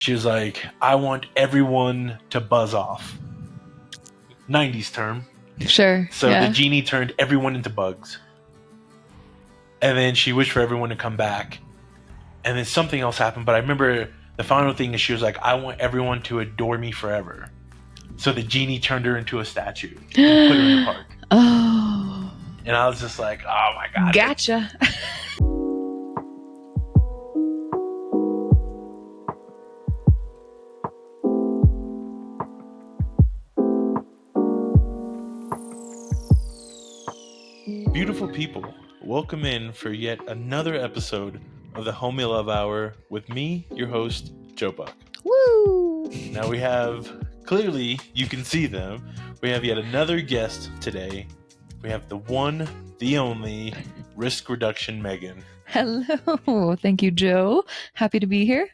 She was like, I want everyone to buzz off. 90s term. Sure. So the genie turned everyone into bugs. And then she wished for everyone to come back. And then something else happened. But I remember the final thing is she was like, I want everyone to adore me forever. So the genie turned her into a statue and put her in the park. Oh. And I was just like, oh my God. Gotcha. Beautiful people, welcome in for yet another episode of the Homie Love Hour with me, your host, Joe Buck. Woo! Now we have, clearly you can see them, we have yet another guest today. We have the one, the only, Reduction Meghan. Hello. Thank you, Joe. Happy to be here.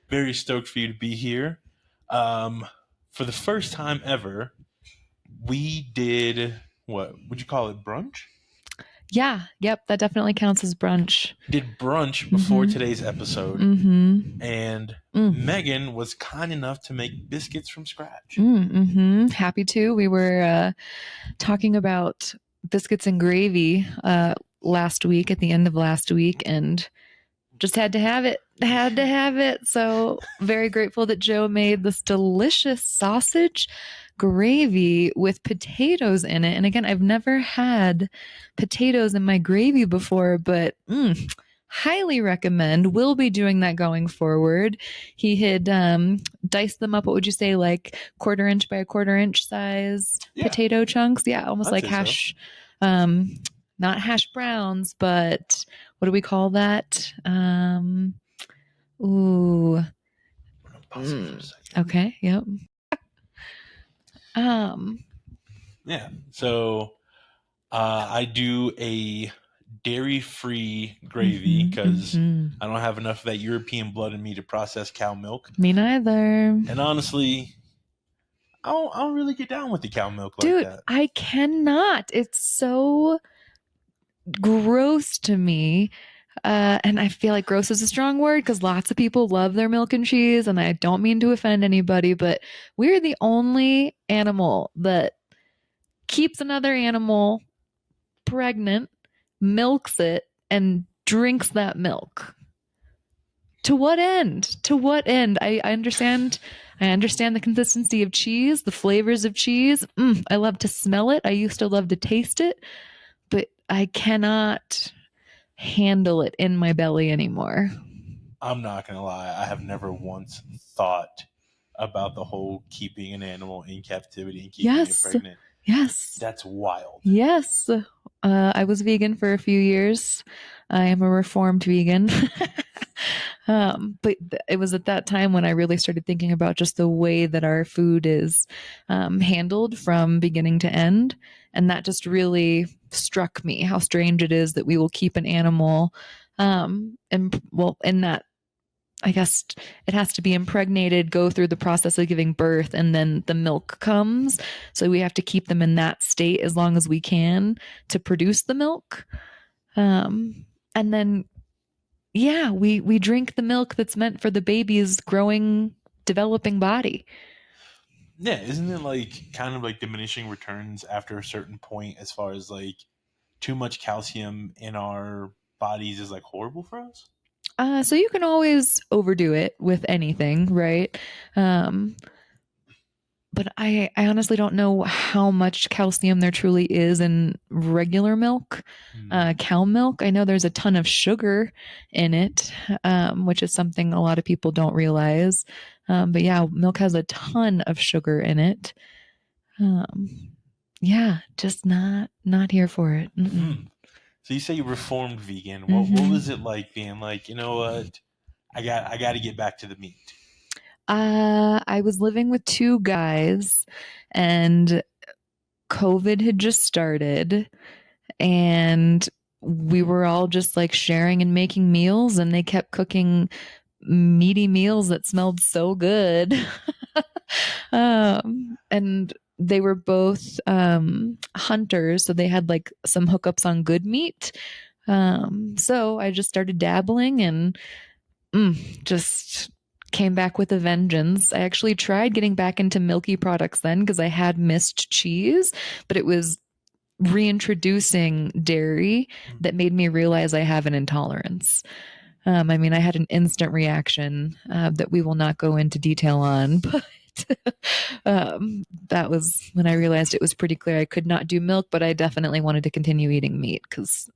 Very stoked for you to be here. For the first time ever, we did, what would you call it, brunch? Yeah. Yep. That definitely counts as brunch. Did brunch before today's episode. And Megan was kind enough to make biscuits from scratch. Happy to. We were talking about biscuits and gravy last week, at the end of last week, and just had to have it. So very grateful that Joe made this delicious sausage gravy with potatoes in it. And again, I've never had potatoes in my gravy before, but highly recommend. We'll be doing that going forward. He had diced them up. What would you say, like 1/4 inch by 1/4 inch size potato chunks? Yeah, almost like hash. Not hash browns, but what do we call that? Okay. Yep. Yeah. So I do a dairy-free gravy because I don't have enough of that European blood in me to process cow milk. Me neither. And honestly, I don't really get down with the cow milk like that. Dude, I cannot. It's so gross to me. And I feel like gross is a strong word because lots of people love their milk and cheese, and I don't mean to offend anybody, but we're the only animal that keeps another animal pregnant, milks it, and drinks that milk. To what end? To what end? I understand the consistency of cheese, the flavors of cheese. I love to smell it. I used to love to taste it, but I cannot handle it in my belly anymore. I'm not gonna lie, I have never once thought about the whole keeping an animal in captivity and keeping it pregnant. Yes. That's wild. Yes. I was vegan for a few years. I am a reformed vegan. But it was at that time when I really started thinking about just the way that our food is handled from beginning to end. And that just really struck me, how strange it is that we will keep an animal in that, I guess it has to be impregnated, go through the process of giving birth, and then the milk comes. So we have to keep them in that state as long as we can to produce the milk. And then, we drink the milk that's meant for the baby's growing, developing body. Yeah, isn't it like kind of like diminishing returns after a certain point as far as like too much calcium in our bodies is like horrible for us? So you can always overdo it with anything, right? But I honestly don't know how much calcium there truly is in regular milk, cow milk. I know there's a ton of sugar in it, which is something a lot of people don't realize. But yeah, milk has a ton of sugar in it. Just not here for it. So you say you reformed vegan. What was it like being like, you know what? I got to get back to the meat. I was living with two guys, and COVID had just started, and we were all just like sharing and making meals, and they kept cooking meaty meals that smelled so good. And they were both hunters, so they had like some hookups on good meat. So I just started dabbling and just came back with a vengeance. I actually tried getting back into milky products then because I had missed cheese, but it was reintroducing dairy that made me realize I have an intolerance. I mean, I had an instant reaction that we will not go into detail on, but that was when I realized it was pretty clear I could not do milk, but I definitely wanted to continue eating meat because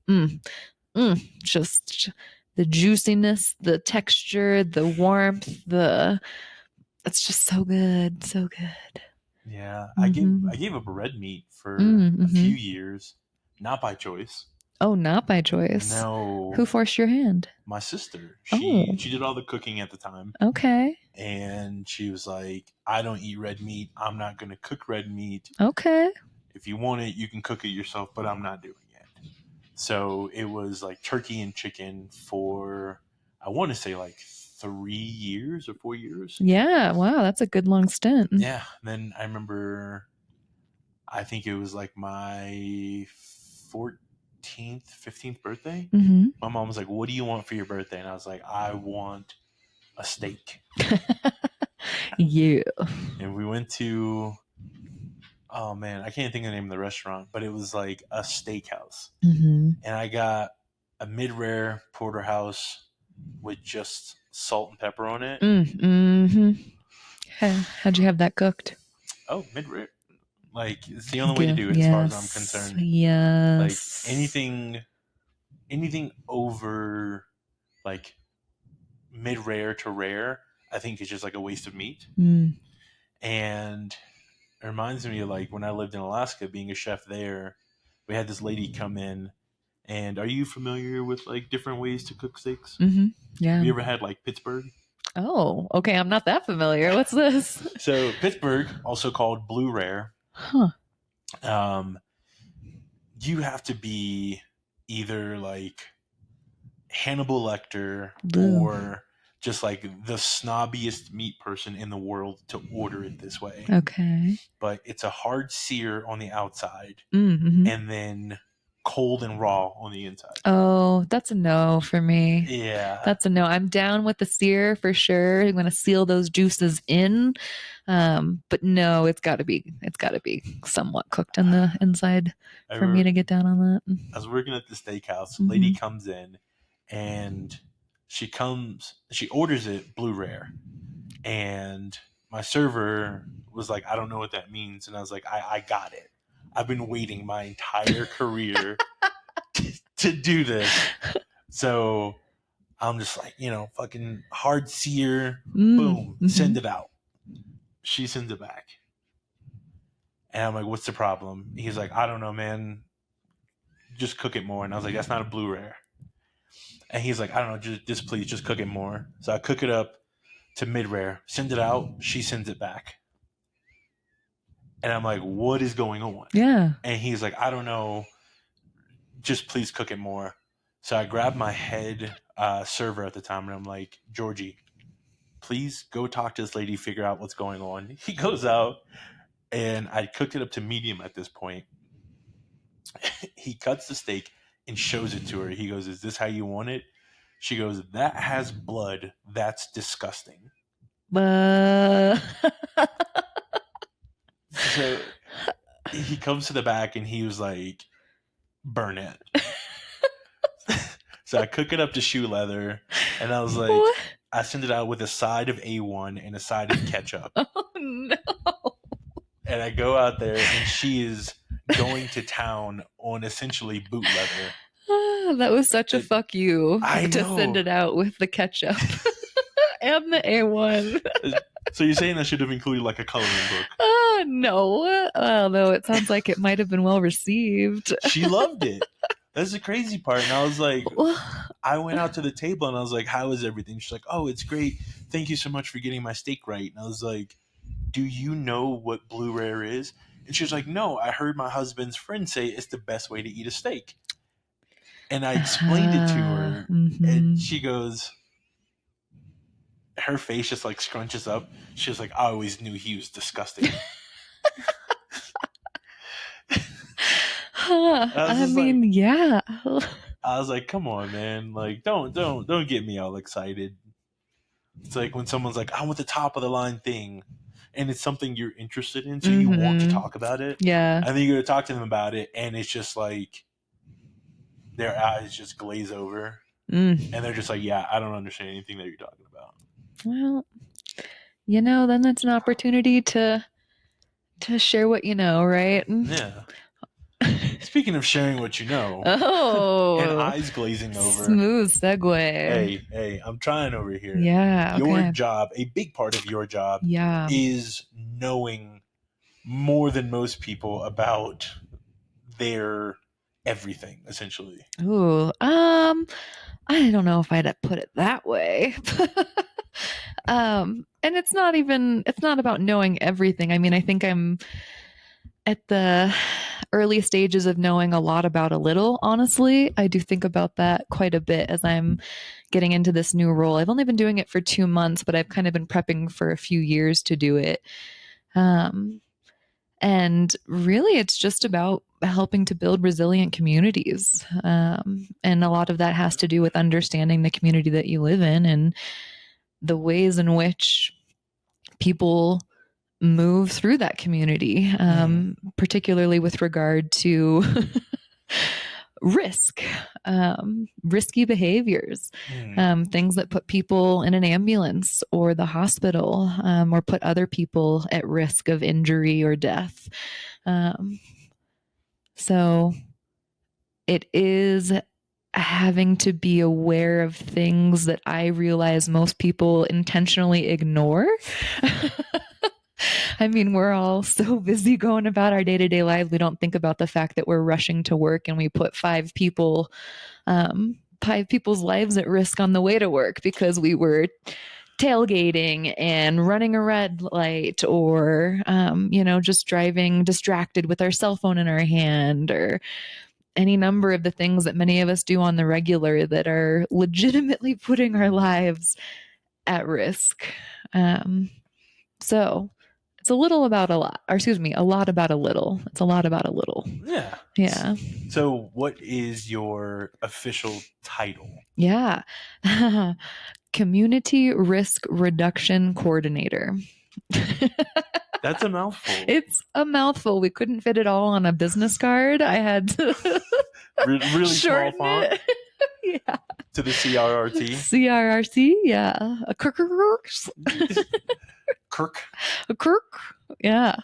just the juiciness, the texture, the warmth, it's just so good, so good. Yeah, Mm-hmm. I gave up red meat for Mm-hmm. a few years, not by choice. Oh, not by choice. No, Who forced your hand? my sister. Oh. She did all the cooking at the time, Okay. and she was like, "I don't eat red meat. I'm not going to cook red meat. Okay. If you want it, you can cook it yourself, but I'm not doing it." So it was like turkey and chicken for, I want to say, like 3 years or 4 years. Yeah. Wow. That's a good long stint. Yeah. Then I remember, I think it was like my 14th, 15th birthday. Mm-hmm. My mom was like, "What do you want for your birthday?" And I was like, "I want a steak." Yeah. And we went to, oh man, I can't think of the name of the restaurant, but it was like a steakhouse. Mm-hmm. And I got a mid-rare porterhouse with just salt and pepper on it. Mm-hmm. How'd you have that cooked? Oh, mid-rare. Like, it's the only way to do it as far as I'm concerned. Yes. Like, anything over like mid-rare to rare, I think is just like a waste of meat. Mm. And it reminds me of like when I lived in Alaska, being a chef there, we had this lady come in. And are you familiar with like different ways to cook steaks? Mm-hmm. Yeah. Have you ever had like Pittsburgh? Oh, okay. I'm not that familiar. What's this? So Pittsburgh, also called blue rare, Huh. You have to be either like Hannibal Lecter Ooh. or just like the snobbiest meat person in the world to order it this way. Okay. But it's a hard sear on the outside Mm-hmm. and then cold and raw on the inside. Oh, that's a no for me. Yeah. That's a no. I'm down with the sear for sure. I'm going to seal those juices in. But no, it's got to be somewhat cooked on the inside for me to get down on that. I was working at the steakhouse. Lady comes in and she orders it blue rare. And my server was like, "I don't know what that means." And I was like, I got it. I've been waiting my entire career to do this. So I'm just like, fucking hard sear, boom, send it out. She sends it back. And I'm like, "What's the problem?" He's like, "I don't know, man. Just cook it more." And I was like, "That's not a blue rare." And he's like, "I don't know, just please, just cook it more." So I cook it up to mid rare, send it out. She sends it back. And I'm like, "What is going on?" Yeah. And he's like, "I don't know. Just please cook it more." So I grabbed my head server at the time and I'm like, "Georgie, please go talk to this lady, figure out what's going on." He goes out and I cooked it up to medium at this point. He cuts the steak and shows it to her. He goes, "Is this how you want it?" She goes, "That has blood. That's disgusting." So he comes to the back and he was like, "Burn it." So I cook it up to shoe leather and I was like, what? I send it out with a side of A1 and a side of ketchup. Oh no. And I go out there and she is going to town on essentially boot leather. That was such a fuck you to send it out with the ketchup and the A1. So you're saying I should have included like a coloring book? No. Although it sounds like it might have been well received. She loved it. That's the crazy part. And I was like, I went out to the table and I was like, "How is everything?" She's like, "Oh, it's great. Thank you so much for getting my steak right." And I was like, "Do you know what blue rare is?" And she was like, "No, I heard my husband's friend say it's the best way to eat a steak." And I explained it to her and she goes, her face just like scrunches up. She was like, "I always knew he was disgusting." I mean, like, yeah. I was like, "Come on, man! Like, don't get me all excited." It's like when someone's like, I want the top of the line thing, and it's something you're interested in, so you want to talk about it. Yeah. And then you go to talk to them about it, and it's just like their eyes just glaze over, and they're just like, yeah, I don't understand anything that you're talking about. Well, then that's an opportunity to share what you know, right? Yeah. Speaking of sharing what you know, Oh, and eyes glazing over. Smooth segue. Hey, I'm trying over here. Yeah. Your Okay. job, a big part of your job, Yeah. is knowing more than most people about their everything, essentially. Ooh. I don't know if I'd put it that way. And it's not about knowing everything. I mean, I think I'm at the early stages of knowing a lot about a little, honestly. I do think about that quite a bit as I'm getting into this new role. I've only been doing it for 2 months, but I've kind of been prepping for a few years to do it. And really, it's just about helping to build resilient communities. And a lot of that has to do with understanding the community that you live in and the ways in which people move through that community, particularly with regard to risk, risky behaviors, things that put people in an ambulance or the hospital, or put other people at risk of injury or death. So it is having to be aware of things that I realize most people intentionally ignore. I mean, we're all so busy going about our day-to-day lives. We don't think about the fact that we're rushing to work and we put 5 people's lives at risk on the way to work because we were tailgating and running a red light, or just driving distracted with our cell phone in our hand, or any number of the things that many of us do on the regular that are legitimately putting our lives at risk. So it's a lot about a lot. Or excuse me, a lot about a little. It's a lot about a little. Yeah. Yeah. So what is your official title? Yeah. Community Risk Reduction Coordinator. That's a mouthful. It's a mouthful. We couldn't fit it all on a business card. I had to really small font. Yeah. To the CRRT. CRRC, yeah. A kirk. Kirk. A kirk. Yeah.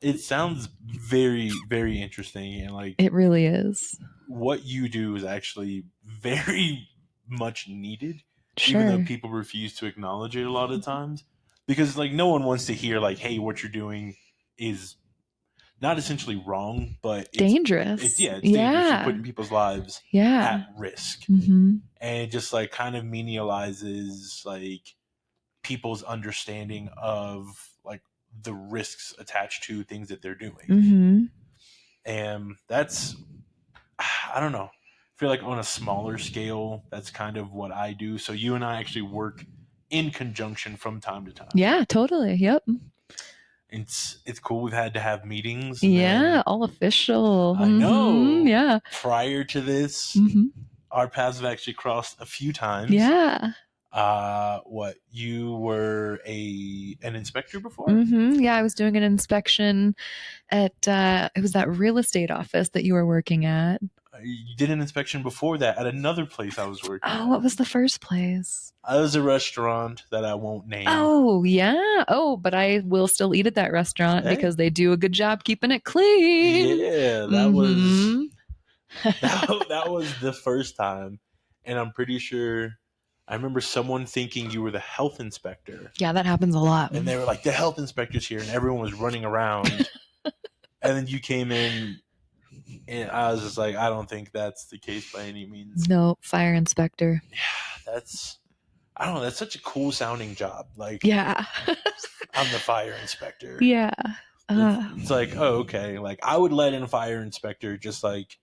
It sounds very, very interesting, and like it really is. What you do is actually very much needed, Sure. even though people refuse to acknowledge it a lot of times. Because like no one wants to hear like, hey, what you're doing is not essentially wrong, but it's dangerous. It's dangerous. You're putting people's lives at risk. Mm-hmm. And it just like kind of menializes like people's understanding of like the risks attached to things that they're doing. Mm-hmm. And that's, I don't know, I feel like on a smaller scale, that's kind of what I do. So you and I actually work in conjunction from time to time. Yeah, totally. Yep. It's cool. We've had to have meetings. Yeah, all official. I know. Yeah. Prior to this, our paths have actually crossed a few times. Yeah. What, you were an inspector before? Yeah, I was doing an inspection at it was that real estate office that you were working at. You did an inspection before that at another place I was working at. What was the first place? I was a restaurant that I won't name. Oh, yeah. Oh, but I will still eat at that restaurant because they do a good job keeping it clean. Yeah, that was that was the first time. And I'm pretty sure I remember someone thinking you were the health inspector. Yeah, that happens a lot. And they were like, the health inspector's here, and everyone was running around. And then you came in, and I was just like, I don't think that's the case by any means. No, fire inspector. Yeah, I don't know, that's such a cool sounding job. Like, yeah. I'm the fire inspector. Yeah. It's like, oh, okay. Like, I would let in a fire inspector just like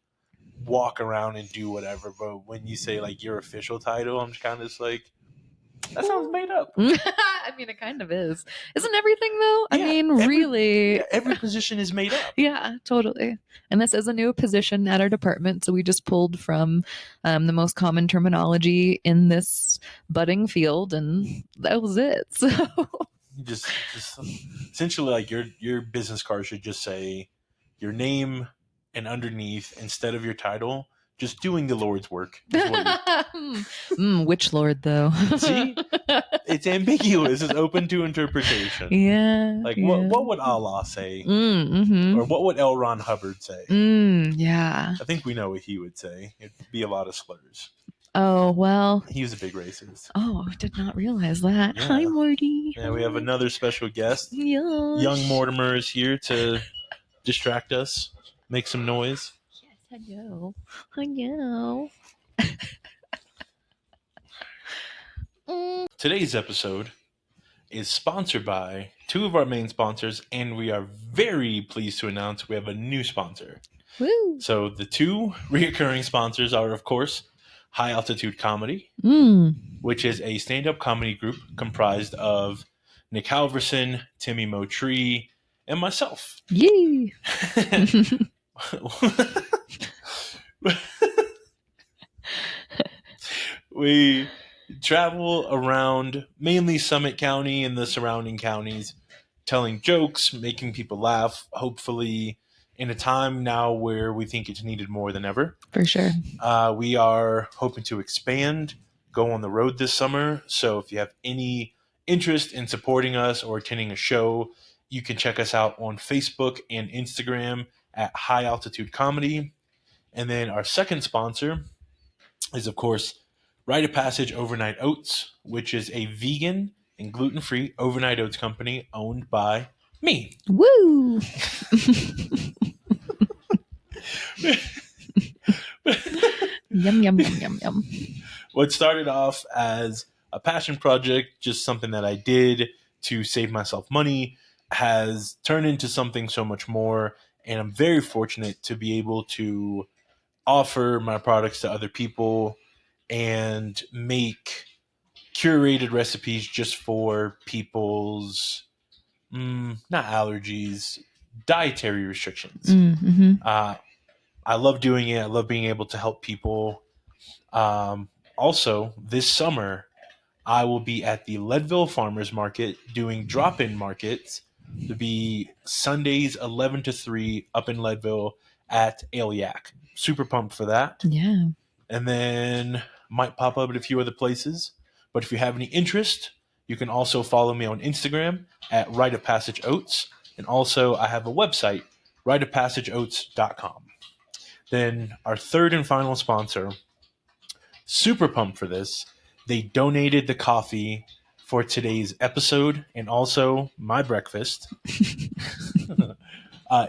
walk around and do whatever. But when you say like your official title, I'm just kind of just like, that sounds made up. I mean, it kind of is. Isn't everything though? I Yeah, mean, really. every position is made up. Yeah, totally. And this is a new position at our department, so we just pulled from the most common terminology in this budding field, and that was it. So Just essentially, like your business card should just say your name, and underneath, instead of your title, just doing the Lord's work. Is what which Lord though? See, it's ambiguous. It's open to interpretation. Yeah. Like yeah. what would Allah say, mm-hmm. or what would L. Ron Hubbard say? Yeah. I think we know what he would say. It'd be a lot of slurs. Oh well. He was a big racist. Oh, I did not realize that. Yeah. Hi, Morty. Yeah, we have another special guest. Yes. Young Mortimer is here to distract us, make some noise. Yes, hello. Hello. Today's episode is sponsored by two of our main sponsors, and we are very pleased to announce we have a new sponsor. Woo. So the two reoccurring sponsors are, of course, High Altitude Comedy, which is a stand-up comedy group comprised of Nick Halverson, Timmy Motree, and myself. Yay. We travel around mainly Summit County and the surrounding counties, telling jokes, making people laugh, hopefully in a time now where we think it's needed more than ever. For sure. We are hoping to expand, go on the road this summer. So if you have any interest in supporting us or attending a show, you can check us out on Facebook and Instagram at High Altitude Comedy. And then our second sponsor is, of course, Rite of Passage Overnight Oats, which is a vegan and gluten-free overnight oats company owned by me. Woo! Yum, yum, yum, yum, yum. What started off as a passion project, just something that I did to save myself money, has turned into something so much more. And I'm very fortunate to be able to offer my products to other people and make curated recipes just for people's, not allergies, dietary restrictions. Mm-hmm. I love doing it. I love being able to help people. Also, this summer, I will be at the Leadville Farmers Market doing drop-in markets to be Sundays 11 to 3 up in Leadville at Aleak. Super pumped for that. Yeah. And then might pop up at a few other places. But if you have any interest, you can also follow me on Instagram at Rite of Passage Oats. And also, I have a website, riteofpassageoats.com. Then our third and final sponsor, super pumped for this. They donated the coffee for today's episode and also my breakfast.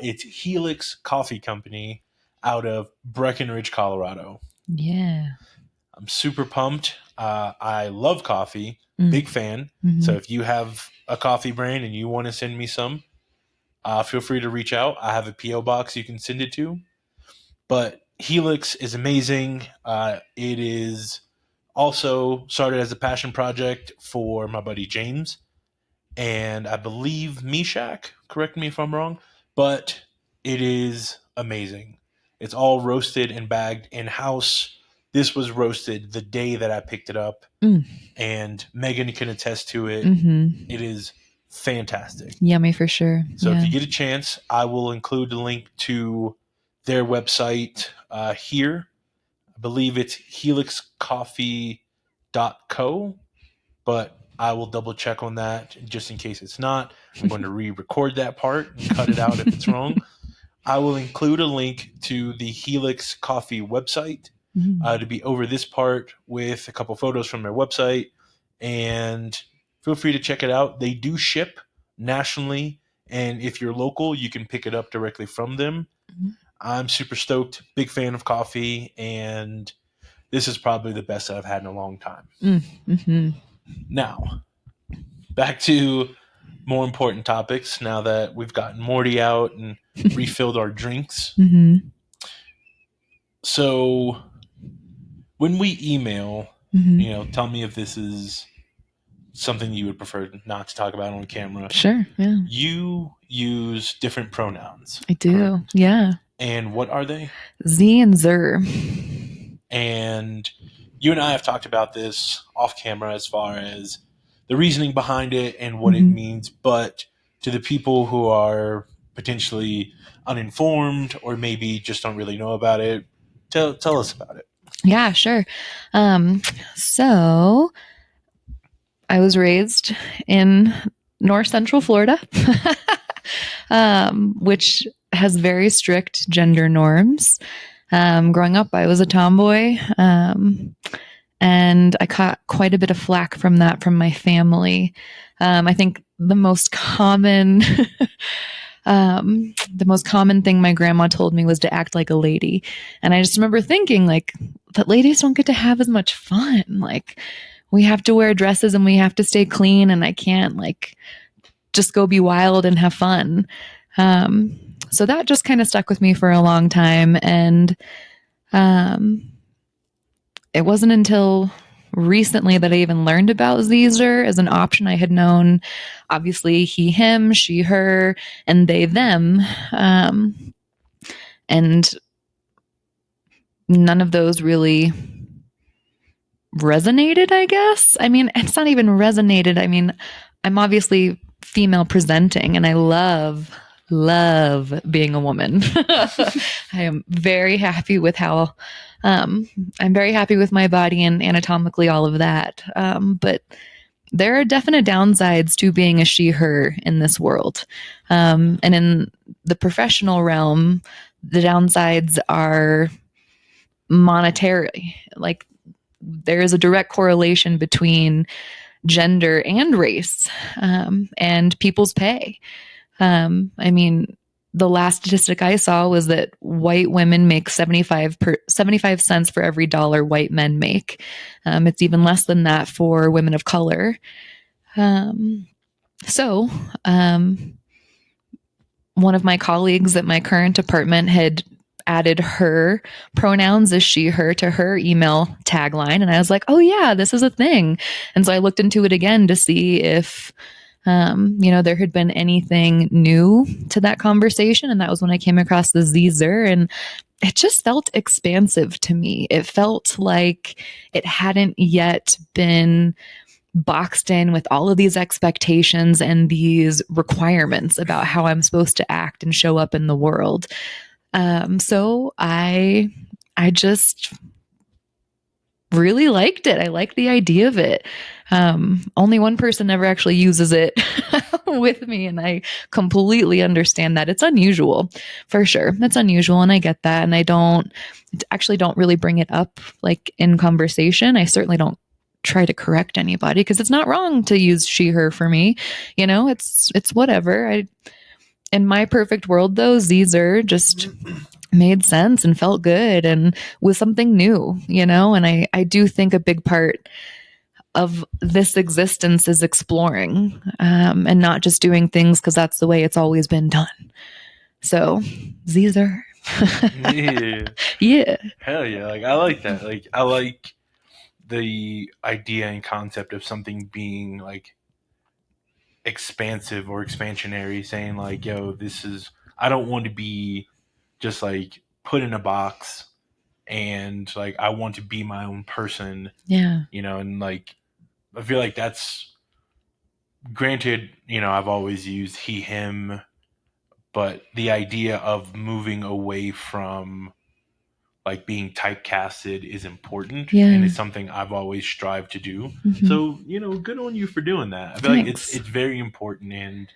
It's Helix Coffee Company out of Breckenridge, Colorado. Yeah. I'm super pumped. I love coffee. Big fan. Mm-hmm. So if you have a coffee brand and you want to send me some, feel free to reach out. I have a P.O. box you can send it to. But Helix is amazing. It is also started as a passion project for my buddy James. And I believe Meshach, correct me if I'm wrong, but it is amazing. It's all roasted and bagged in-house. This was roasted the day that I picked it up, and Megan can attest to it. Mm-hmm. It is fantastic. Yummy for sure. So if you get a chance, I will include a link to their website here. I believe it's helixcoffee.co, but I will double check on that just in case it's not. I'm going to re-record that part and cut it out if it's wrong. I will include a link to the Helix Coffee website to be over this part with a couple photos from their website. And feel free to check it out. They do ship nationally. And if you're local, you can pick it up directly from them. I'm super stoked. Big fan of coffee. And this is probably the best that I've had in a long time. Now, back to more important topics now that we've gotten Morty out and refilled our drinks. So when we email, tell me if this is something you would prefer not to talk about on camera. Sure. Yeah. You use different pronouns. I do. Correct? Yeah. And what are they? Z and Zer. And you and I have talked about this off camera as far as the reasoning behind it and what it means. But to the people who are potentially uninformed or maybe just don't really know about it, tell us about it. Yeah, sure. So I was raised in North Central Florida, which has very strict gender norms. Growing up, I was a tomboy, and I caught quite a bit of flack from that from my family. I think the most common thing my grandma told me was to act like a lady. And I just remember thinking, like, that ladies don't get to have as much fun. Like, we have to wear dresses and we have to stay clean, and I can't, like, just go be wild and have fun. So that just kind of stuck with me for a long time. And it wasn't until recently that I even learned about Zer as an option. I had known, obviously, he, him, she, her, and they, them. And none of those really resonated, I guess. I mean, it's not even resonated. I mean, I'm obviously female presenting, and I love being a woman. I am very happy with how I'm very happy with my body and anatomically all of that. But there are definite downsides to being a she, her in this world. And in the professional realm, the downsides are monetary. Like, there is a direct correlation between gender and race, and people's pay. I mean, the last statistic I saw was that white women make 75 cents for every dollar white men make. It's even less than that for women of color. So, one of my colleagues at my current department had added her pronouns as she, her to her email tagline. And I was like, oh yeah, this is a thing. And so I looked into it again to see if, there had been anything new to that conversation. And that was when I came across the Zer, and it just felt expansive to me. It felt like it hadn't yet been boxed in with all of these expectations and these requirements about how I'm supposed to act and show up in the world. So I just really liked it. I like the idea of it. Only one person ever actually uses it with me, and I completely understand that. It's unusual, for sure. It's unusual, and I get that. And I don't really bring it up like in conversation. I certainly don't try to correct anybody, because it's not wrong to use she, her for me. It's whatever. In my perfect world, though, Zer just made sense and felt good and was something new, and I do think a big part of this existence is exploring, and not just doing things because that's the way it's always been done. So, Zer. Yeah. Yeah. Hell yeah. Like, I like that. Like, I like the idea and concept of something being like expansive or expansionary, saying like, yo, I don't want to be just like put in a box, and like I want to be my own person. Yeah. And like I feel like that's granted, I've always used he, him, but the idea of moving away from like being typecasted is important, and it's something I've always strived to do. Mm-hmm. So, good on you for doing that. I feel like it's very important, and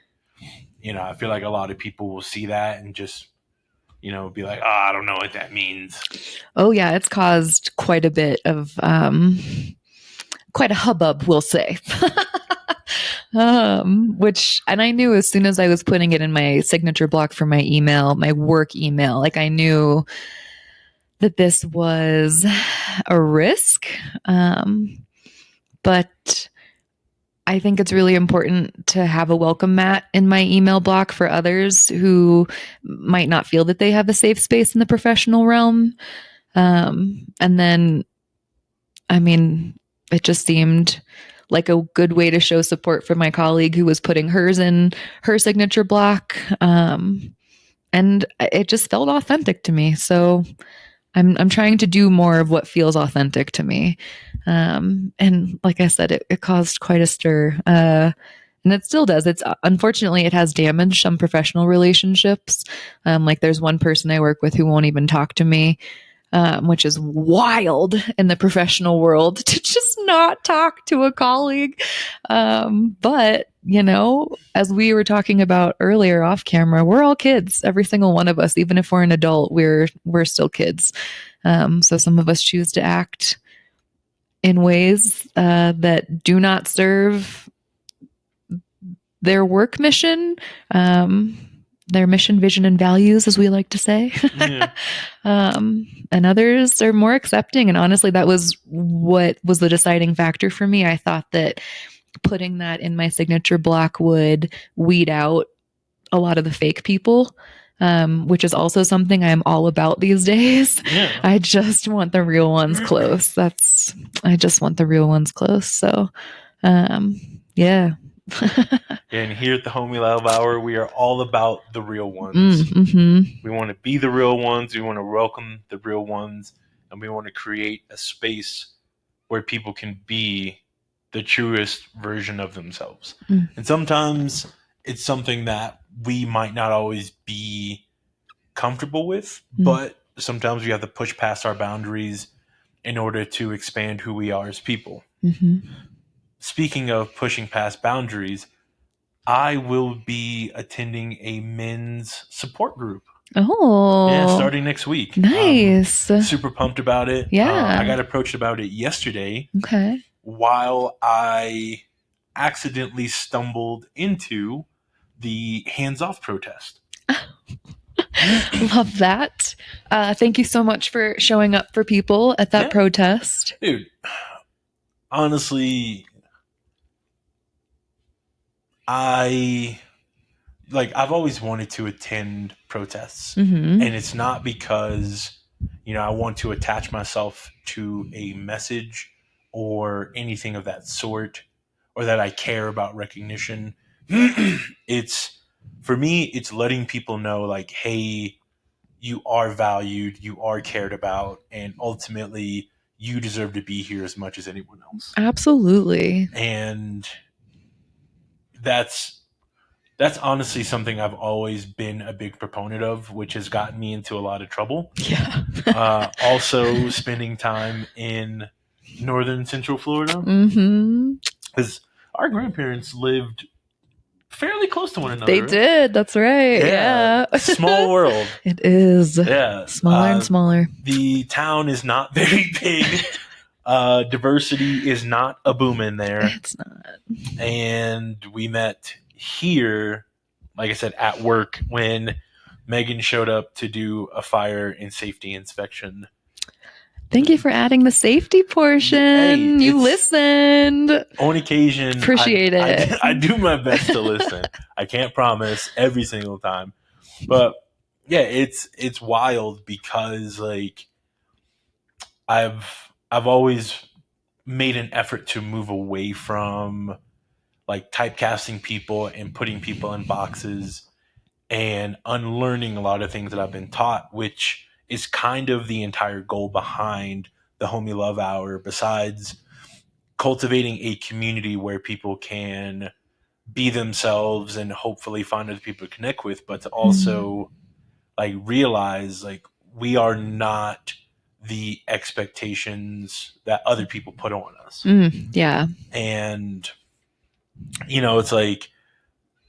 I feel like a lot of people will see that and just be like, oh, I don't know what that means. Oh yeah, it's caused quite a bit of quite a hubbub, we'll say. And I knew as soon as I was putting it in my signature block for my email, my work email, like I knew that this was a risk. But I think it's really important to have a welcome mat in my email block for others who might not feel that they have a safe space in the professional realm. And then, I mean, it just seemed like a good way to show support for my colleague who was putting hers in her signature block. And it just felt authentic to me. So I'm trying to do more of what feels authentic to me. And like I said, it caused quite a stir. And it still does. It's unfortunately it has damaged some professional relationships. Like there's one person I work with who won't even talk to me, which is wild in the professional world to just not talk to a colleague. But you know, as we were talking about earlier off camera, we're all kids. Every single one of us, even if we're an adult, we're still kids. So some of us choose to act in ways that do not serve their work mission, their mission, vision, and values, as we like to say. Yeah. And others are more accepting. And honestly, that was what was the deciding factor for me. I thought that putting that in my signature block would weed out a lot of the fake people, which is also something I'm all about these days. Yeah. I just want the real ones close. I just want the real ones close. So, yeah. And here at the Homie Love Hour, we are all about the real ones. Mm-hmm. We want to be the real ones. We want to welcome the real ones. And we want to create a space where people can be the truest version of themselves. Mm. And sometimes it's something that we might not always be comfortable with, but sometimes we have to push past our boundaries in order to expand who we are as people. Mm-hmm. Speaking of pushing past boundaries, I will be attending a men's support group. Oh. Yeah, starting next week. Nice. Super pumped about it. Yeah. I got approached about it yesterday. Okay. While I accidentally stumbled into the hands-off protest. Love that. Thank you so much for showing up for people at that protest. Dude, honestly, I've always wanted to attend protests. Mm-hmm. And it's not because, I want to attach myself to a message or anything of that sort, or that I care about recognition. For me, it's letting people know, like, hey, you are valued, you are cared about, and ultimately you deserve to be here as much as anyone else. Absolutely. And that's honestly something I've always been a big proponent of, which has gotten me into a lot of trouble. Yeah. Also spending time in northern central Florida. Mm-hmm. Because our grandparents lived fairly close to one another. They did. That's right. Yeah. Small world. It is. Yeah. Smaller and smaller. The town is not very big. Diversity is not a booming there. It's not. And we met here, like I said, at work when Megan showed up to do a fire and safety inspection. Thank you for adding the safety portion. Hey, you listened. On occasion. Appreciate it. I do my best to listen. I can't promise every single time. But yeah, it's wild because I've always made an effort to move away from typecasting people and putting people in boxes and unlearning a lot of things that I've been taught, which is kind of the entire goal behind the Homie Love Hour, besides cultivating a community where people can be themselves and hopefully find other people to connect with, but to also realize we are not the expectations that other people put on us. Yeah. And it's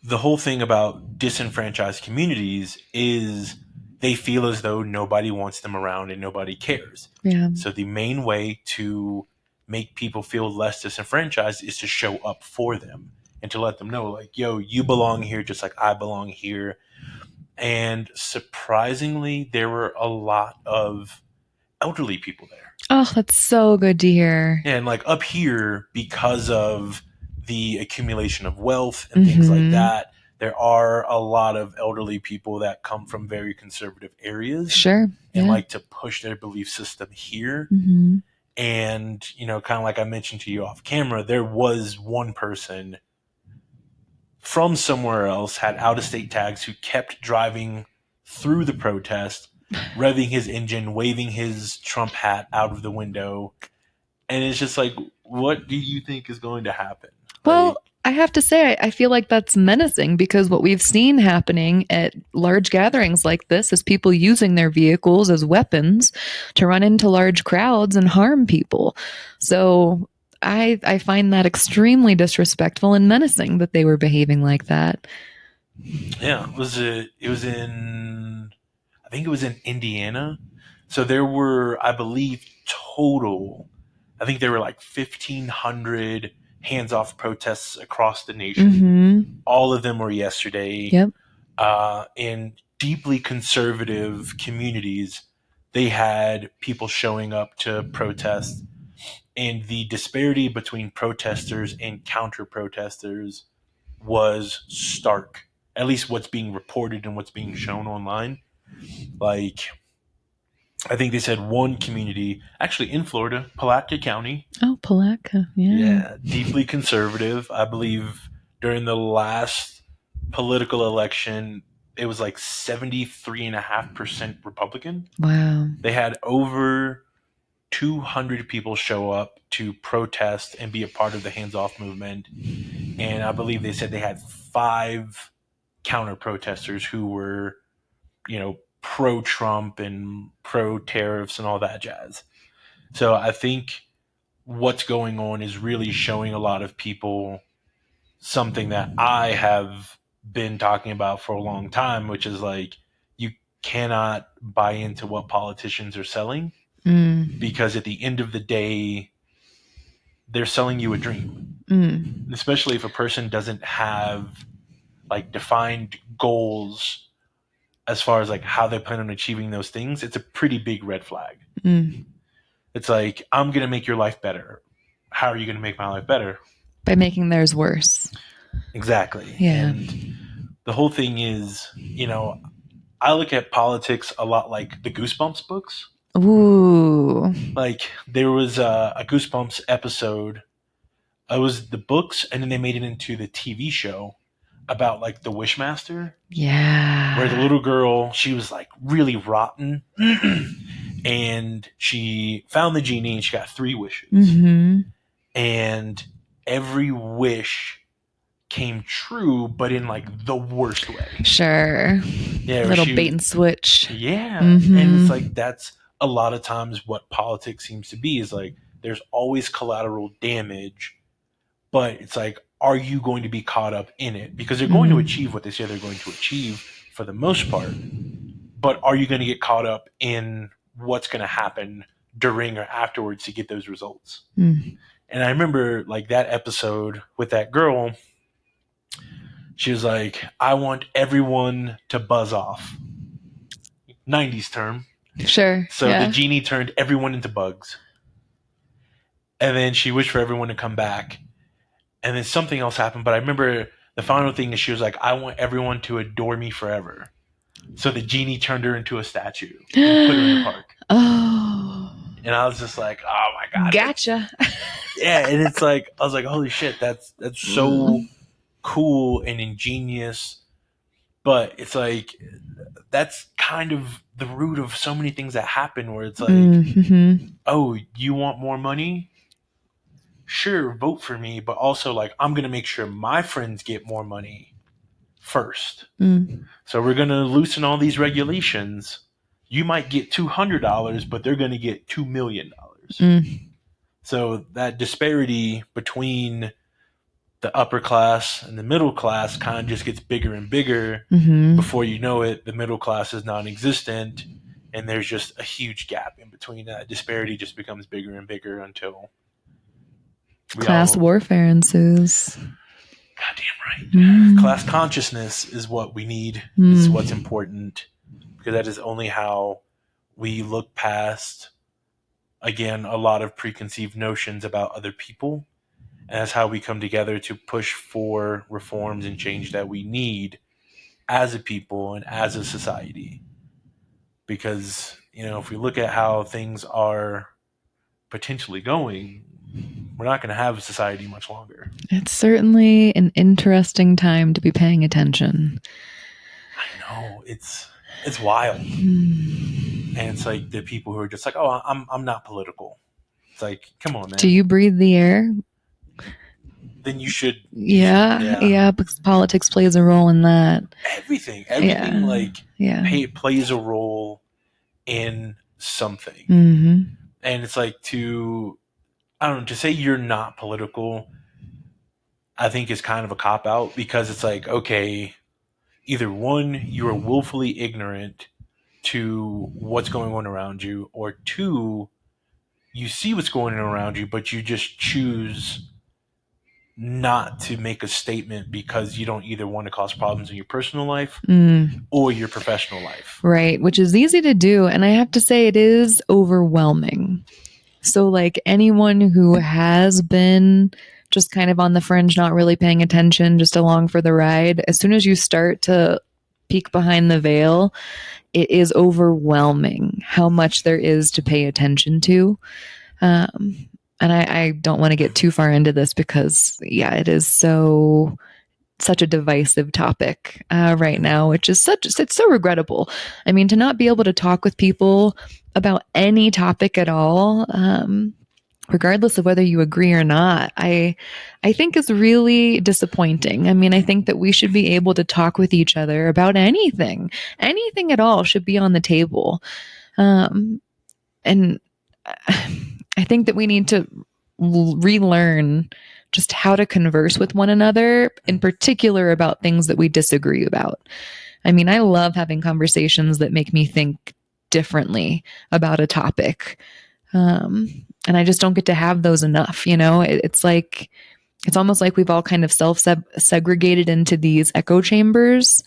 the whole thing about disenfranchised communities is they feel as though nobody wants them around and nobody cares. Yeah. So the main way to make people feel less disenfranchised is to show up for them and to let them know, yo, you belong here just like I belong here. And surprisingly, there were a lot of elderly people there. Oh, that's so good to hear. And up here, because of the accumulation of wealth and things like that, there are a lot of elderly people that come from very conservative areas. Sure. And like to push their belief system here. Mm-hmm. And, kind of like I mentioned to you off camera, there was one person from somewhere else, had out of state tags, who kept driving through the protest, revving his engine, waving his Trump hat out of the window. And it's just like, what do you think is going to happen? Well, Like, I have to say, I feel like that's menacing because what we've seen happening at large gatherings like this is people using their vehicles as weapons to run into large crowds and harm people. So I find that extremely disrespectful and menacing that they were behaving like that. yeah, it was in, I think it was in Indiana. So there were, I believe, total, I think there were like 1,500 hands off protests across the nation. Mm-hmm. All of them were yesterday. Yep. In deeply conservative communities, they had people showing up to protest, and the disparity between protesters and counter protesters was stark. At least what's being reported and what's being shown online. Like, I think they said one community, actually in Florida, Palatka County, Oh, Palatka. Yeah. yeah, deeply conservative. I believe during the last political election, it was like 73.5% Republican. Wow. They had over 200 people show up to protest and be a part of the hands off movement. And I believe they said they had 5 counter protesters who were, pro Trump and pro tariffs and all that jazz. So I think what's going on is really showing a lot of people something that I have been talking about for a long time, which is like, you cannot buy into what politicians are selling, because at the end of the day, they're selling you a dream. Especially if a person doesn't have like defined goals as far as like how they plan on achieving those things, it's a pretty big red flag. It's like, I'm going to make your life better. How are you going to make my life better? By making theirs worse. Exactly. Yeah. And the whole thing is, I look at politics a lot like the Goosebumps books. Ooh. Like, there was a Goosebumps episode. It was the books, and then they made it into the TV show about like the Wishmaster, Yeah. where the little girl, she was like really rotten, and she found the genie, and she got 3 wishes, and every wish came true, but in like the worst way. Sure. Yeah, little bait and switch. Yeah, and it's like, that's a lot of times what politics seems to be, is like, there's always collateral damage, but it's like, are you going to be caught up in it? Because they're going to achieve what they say they're going to achieve for the most part, but are you going to get caught up in what's going to happen during or afterwards to get those results? And I remember like that episode with that girl. She was like, I want everyone to buzz off. 90s term. Sure. So yeah. the genie turned everyone into bugs. And then she wished for everyone to come back. And then something else happened. But I remember the final thing is she was like, I want everyone to adore me forever. So the genie turned her into a statue and put her in the park. Oh. And I was just like, oh my God. Gotcha. Yeah. And it's like, I was like, holy shit, that's so cool and ingenious. But it's like, that's kind of the root of so many things that happen, where it's like, oh, you want more money? Sure, vote for me, but also like, I'm going to make sure my friends get more money first. So we're going to loosen all these regulations. You might get $200, but they're going to get $2 million. So that disparity between the upper class and the middle class kind of just gets bigger and bigger. Before you know it, the middle class is non-existent, and there's just a huge gap in between. That disparity just becomes bigger and bigger until class warfare ensues. Goddamn right. Class consciousness is what we need. Is what's important, because that is only how we look past, again, a lot of preconceived notions about other people. And that's how we come together to push for reforms and change that we need as a people and as a society. Because, if we look at how things are potentially going, we're not going to have a society much longer. It's certainly an interesting time to be paying attention. I know, it's wild. And it's like the people who are just like, oh, I'm not political. It's like, come on, man. Do you breathe the air? Then you should. Yeah, because politics plays a role in that. Everything plays a role in something. Mm-hmm. And it's like to say you're not political, I think is kind of a cop out, because it's like, okay, either one, you are willfully ignorant to what's going on around you, or two, you see what's going on around you, but you just choose not to make a statement because you don't either want to cause problems in your personal life or your professional life. Right, which is easy to do. And I have to say, it is overwhelming. So, like, anyone who has been just kind of on the fringe, not really paying attention, just along for the ride, as soon as you start to peek behind the veil, it is overwhelming how much there is to pay attention to. And I don't want to get too far into this because, yeah, it is such a divisive topic right now, which is it's so regrettable. I mean, to not be able to talk with people about any topic at all, regardless of whether you agree or not, I think is really disappointing. I mean, I think that we should be able to talk with each other about anything at all should be on the table. And I think that we need to relearn just how to converse with one another, in particular about things that we disagree about. I mean, I love having conversations that make me think differently about a topic. And I just don't get to have those enough, you know? It's almost like we've all kind of self-segregated into these echo chambers.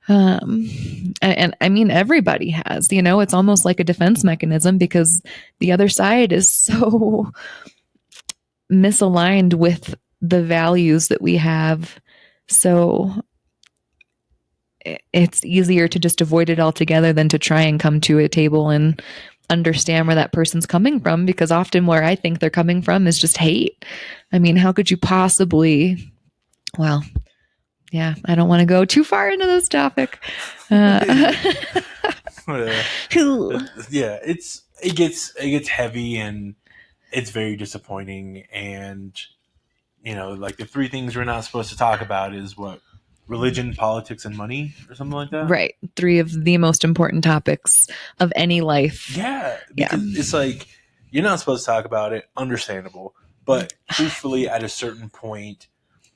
And I mean, everybody has, you know, it's almost like a defense mechanism because the other side is so misaligned with the values that we have. So it's easier to just avoid it altogether than to try and come to a table and understand where that person's coming from, because often where I think they're coming from is just hate. I mean, how could you possibly, well, yeah, I don't want to go too far into this topic. Yeah, it gets heavy and it's very disappointing. And you know, like the three things we're not supposed to talk about is what? Religion, politics, and money, or something like that. Right, three of the most important topics of any life. Yeah, because it's like you're not supposed to talk about it. Understandable, but truthfully, at a certain point,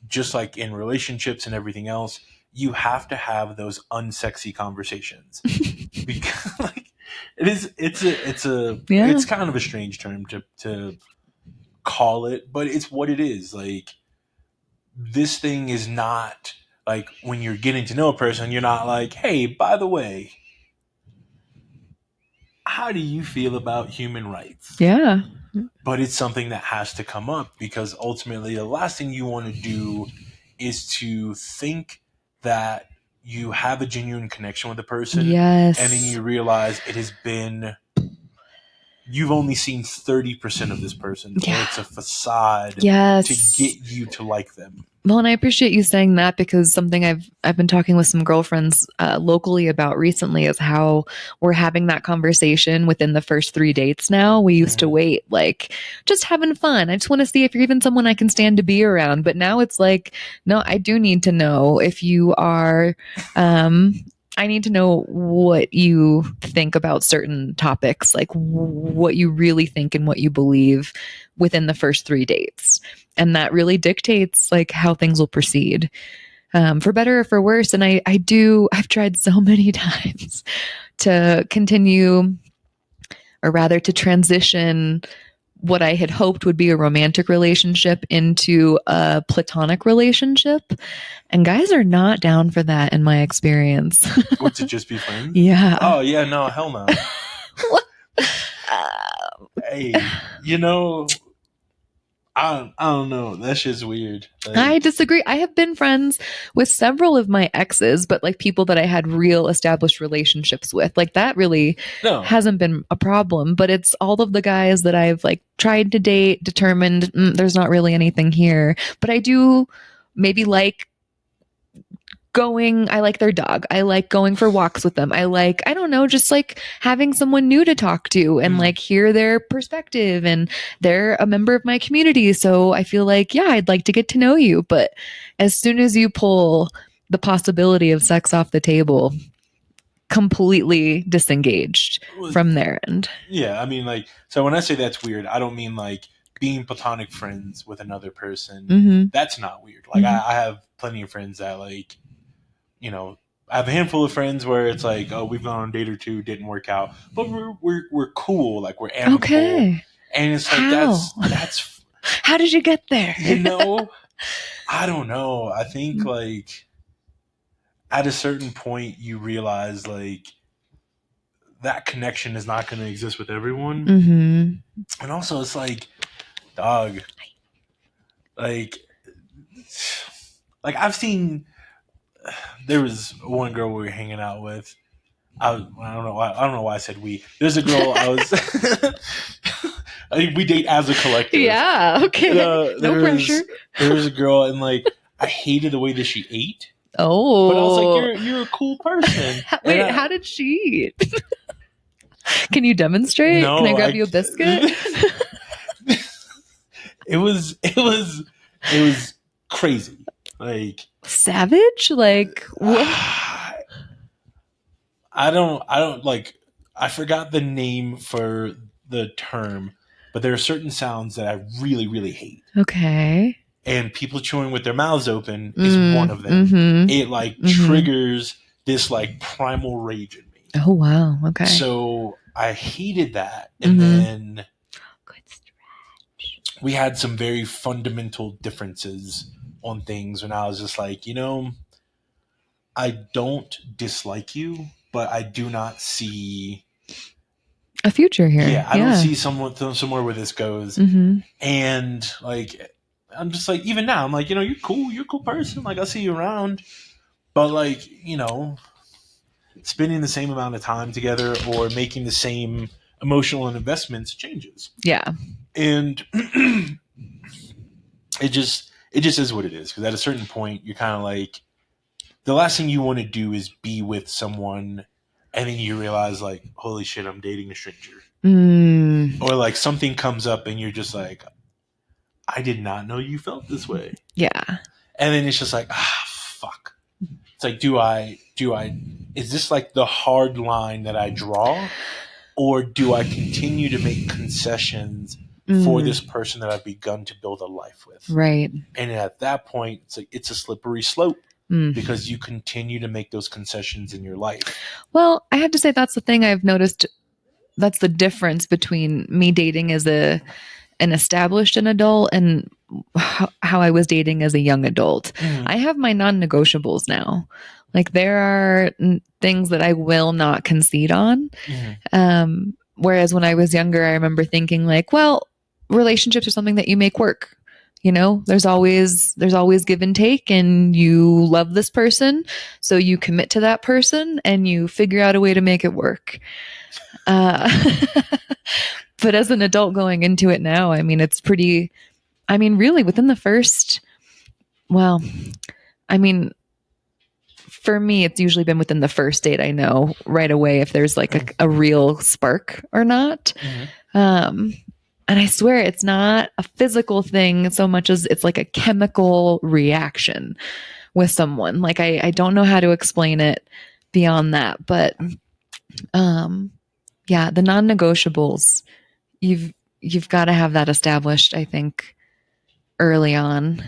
just like in relationships and everything else, you have to have those unsexy conversations because, like, it's kind of a strange term to call it, but it's what it is. Like, this thing is not like when you're getting to know a person, you're not like, hey, by the way, how do you feel about human rights? Yeah. But it's something that has to come up because ultimately the last thing you want to do is to think that you have a genuine connection with a person. Yes. And then you realize you've only seen 30% of this person. Yeah. Or it's a facade to get you to like them. Well, and I appreciate you saying that because something I've been talking with some girlfriends locally about recently is how we're having that conversation within the first 3 dates now. We used to wait, like, just having fun. I just want to see if you're even someone I can stand to be around. But now it's like, no, I do need to know if you are... I need to know what you think about certain topics, like what you really think and what you believe within the first 3 dates. And that really dictates like how things will proceed, for better or for worse. And I've tried so many times to continue, or rather to transition what I had hoped would be a romantic relationship into a platonic relationship. And guys are not down for that in my experience. What, to just be friends? Yeah. Oh, yeah, no, hell no. Hey, you know, I don't know. That shit's weird. I Like, disagree. I have been friends with several of my exes, but like people that I had real established relationships with. Like that really no. hasn't been a problem, but it's all of the guys that I've like tried to date, determined there's not really anything here. But I do maybe like I like their dog. I like going for walks with them. I like, I don't know, just like having someone new to talk to and like hear their perspective. And they're a member of my community. So I feel like, yeah, I'd like to get to know you. But as soon as you pull the possibility of sex off the table, completely disengaged from their end. Yeah, I mean, like, so when I say that's weird, I don't mean like being platonic friends with another person. Mm-hmm. That's not weird. Like, Mhm. I have plenty of friends that, like, you know, I have a handful of friends where it's like, oh, we've gone on a date or two, didn't work out, but we're cool, like we're amicable, Okay. and it's like How? that's How did you get there? I don't know. I think like at a certain point you realize like that connection is not going to exist with everyone, and also it's like, dog, like I've seen. There was one girl we were hanging out with. I don't know why. I don't know why I said we. There's a girl I was. I think we date as a collective. Yeah. Okay. No pressure. There was a girl, and like I hated the way that she ate. Oh. But I was like, you're a cool person. Wait, how did she eat? Can you demonstrate? No, can I grab you a biscuit? It was crazy. Like savage? Like what? I don't like. I forgot the name for the term, but there are certain sounds that I really, really hate. Okay. And people chewing with their mouths open is one of them. Mm-hmm. It like triggers this like primal rage in me. Oh wow. Okay. So I hated that, and then we had some very fundamental differences on things when I was just like, I don't dislike you, but I do not see a future here. Yeah, I don't see somewhere where this goes. And like, I'm just like, even now, I'm like, you're cool. You're a cool person. Like, I'll see you around. But like, spending the same amount of time together or making the same emotional investments changes. Yeah. And it just is what it is. Because at a certain point, you're kind of like, the last thing you want to do is be with someone and then you realize like, holy shit, I'm dating a stranger. Or like something comes up and you're just like, I did not know you felt this way. Yeah. And then it's just like, fuck. It's like, is this like the hard line that I draw? Or do I continue to make concessions for this person that I've begun to build a life with? Right. And at that point, it's like, it's a slippery slope. Because you continue to make those concessions in your life. Well, I have to say that's the thing I've noticed. That's the difference between me dating as an established adult and how I was dating as a young adult. I have my non-negotiables now. Like there are things that I will not concede on. Whereas when I was younger, I remember thinking like, well, relationships are something that you make work. There's always give and take, and you love this person, so you commit to that person and you figure out a way to make it work. But as an adult going into it now, I mean, it's pretty, really within the first, for me, it's usually been within the first date. I know right away if there's like a real spark or not. And I swear it's not a physical thing so much as it's like a chemical reaction with someone. Like I don't know how to explain it beyond that, but yeah, the non-negotiables, you've got to have that established, I think, early on.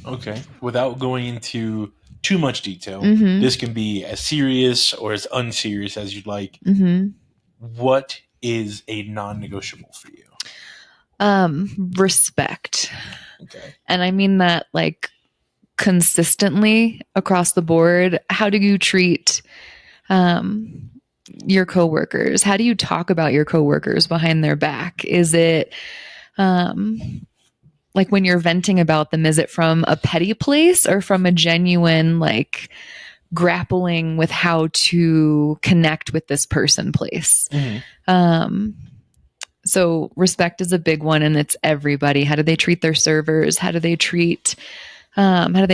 Okay. Without going into too much detail, this can be as serious or as unserious as you'd like. What is a non-negotiable for you? Respect. Okay. And I mean that like consistently across the board. How do you treat your coworkers? How do you talk about your coworkers behind their back? Is it Like when you're venting about them, is it from a petty place or from a genuine, like, grappling with how to connect with this person place? So respect is a big one, and it's everybody. How do they treat their servers? How do they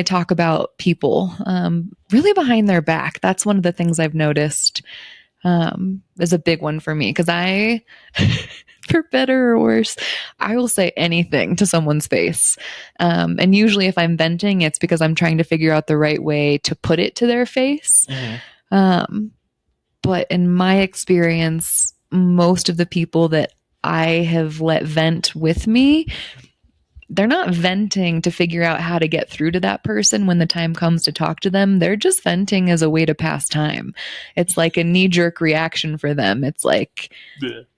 talk about people? Really behind their back. That's one of the things I've noticed is a big one for me, because I, for better or worse, I will say anything to someone's face. And usually if I'm venting, it's because I'm trying to figure out the right way to put it to their face. But in my experience, most of the people that I have let vent with me, they're not venting to figure out how to get through to that person when the time comes to talk to them. They're just venting as a way to pass time. It's like a knee-jerk reaction for them. It's like,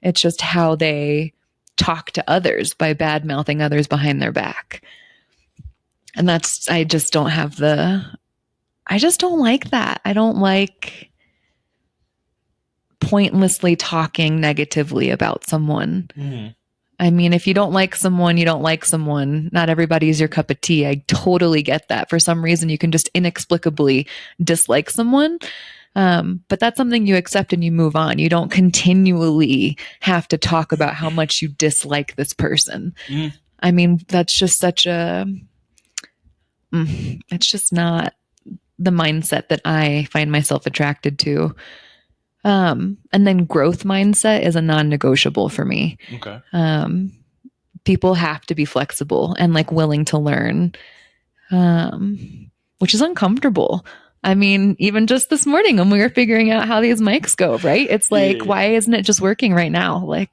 it's just how they talk to others, by bad-mouthing others behind their back. And that's, I just don't like that. I don't like pointlessly talking negatively about someone. I mean, if you don't like someone, you don't like someone. Not everybody's your cup of tea. I totally get that. For some reason, you can just inexplicably dislike someone. But that's something you accept and you move on. You don't continually have to talk about how much you dislike this person. I mean, that's just such a, it's just not the mindset that I find myself attracted to. And then growth mindset is a non-negotiable for me. Okay. People have to be flexible and like willing to learn, which is uncomfortable. I mean, even just this morning when we were figuring out how these mics go, right? It's like, why isn't it just working right now? Like,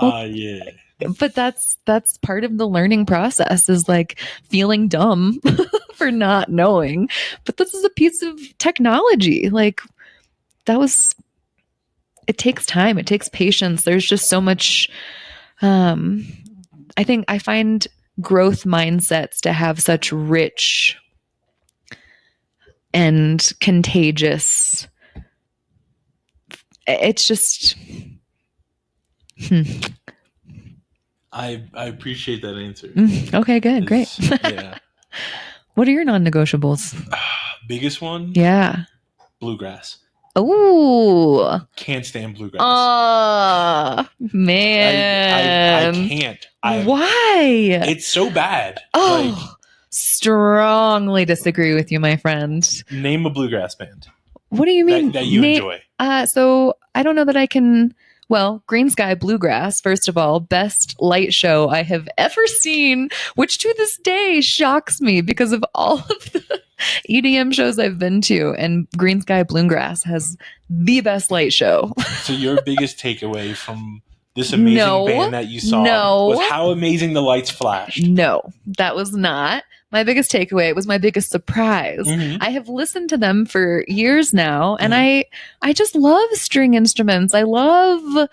but that's part of the learning process, is like feeling dumb for not knowing. But this is a piece of technology. Like, it takes time. It takes patience. There's just so much. I think I find growth mindsets to have such rich and contagious. It's just. I appreciate that answer. Okay, good. Great. Yeah. What are your non-negotiables? Biggest one? Yeah. Bluegrass. Oh, Can't stand bluegrass. Oh, man. I can't. Why? It's so bad. Oh, strongly disagree with you, my friend. Name a bluegrass band. What do you mean? That you enjoy. So I don't know that I can. Well, Green Sky Bluegrass, first of all, best light show I have ever seen, which to this day shocks me because of all of the EDM shows I've been to, and Green Sky Bluegrass has the best light show. So your biggest takeaway from this amazing band that you saw was how amazing the lights flashed? No, that was not my biggest takeaway. It was my biggest surprise. I have listened to them for years now, and I just love string instruments. I love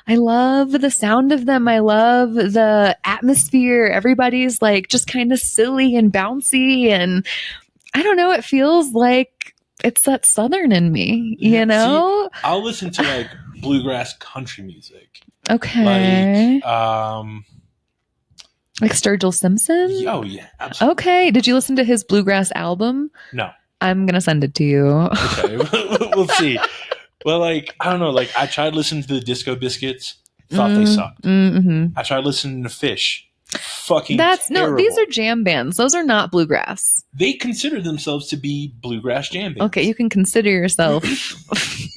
the sound of them. I love the atmosphere. Everybody's like just kind of silly and bouncy, and I don't know, it feels like it's that Southern in me, you know? See, I'll listen to like bluegrass country music. Okay. Like Sturgill Simpson? Oh, yeah, absolutely. Okay. Did you listen to his bluegrass album? No. I'm going to send it to you. Okay. We'll see. Well, like, I don't know. Like, I tried listening to the Disco Biscuits. Thought they sucked. I tried listening to Fish. Fucking terrible. No, these are jam bands. Those are not bluegrass. They consider themselves to be bluegrass jam bands. Okay, you can consider yourself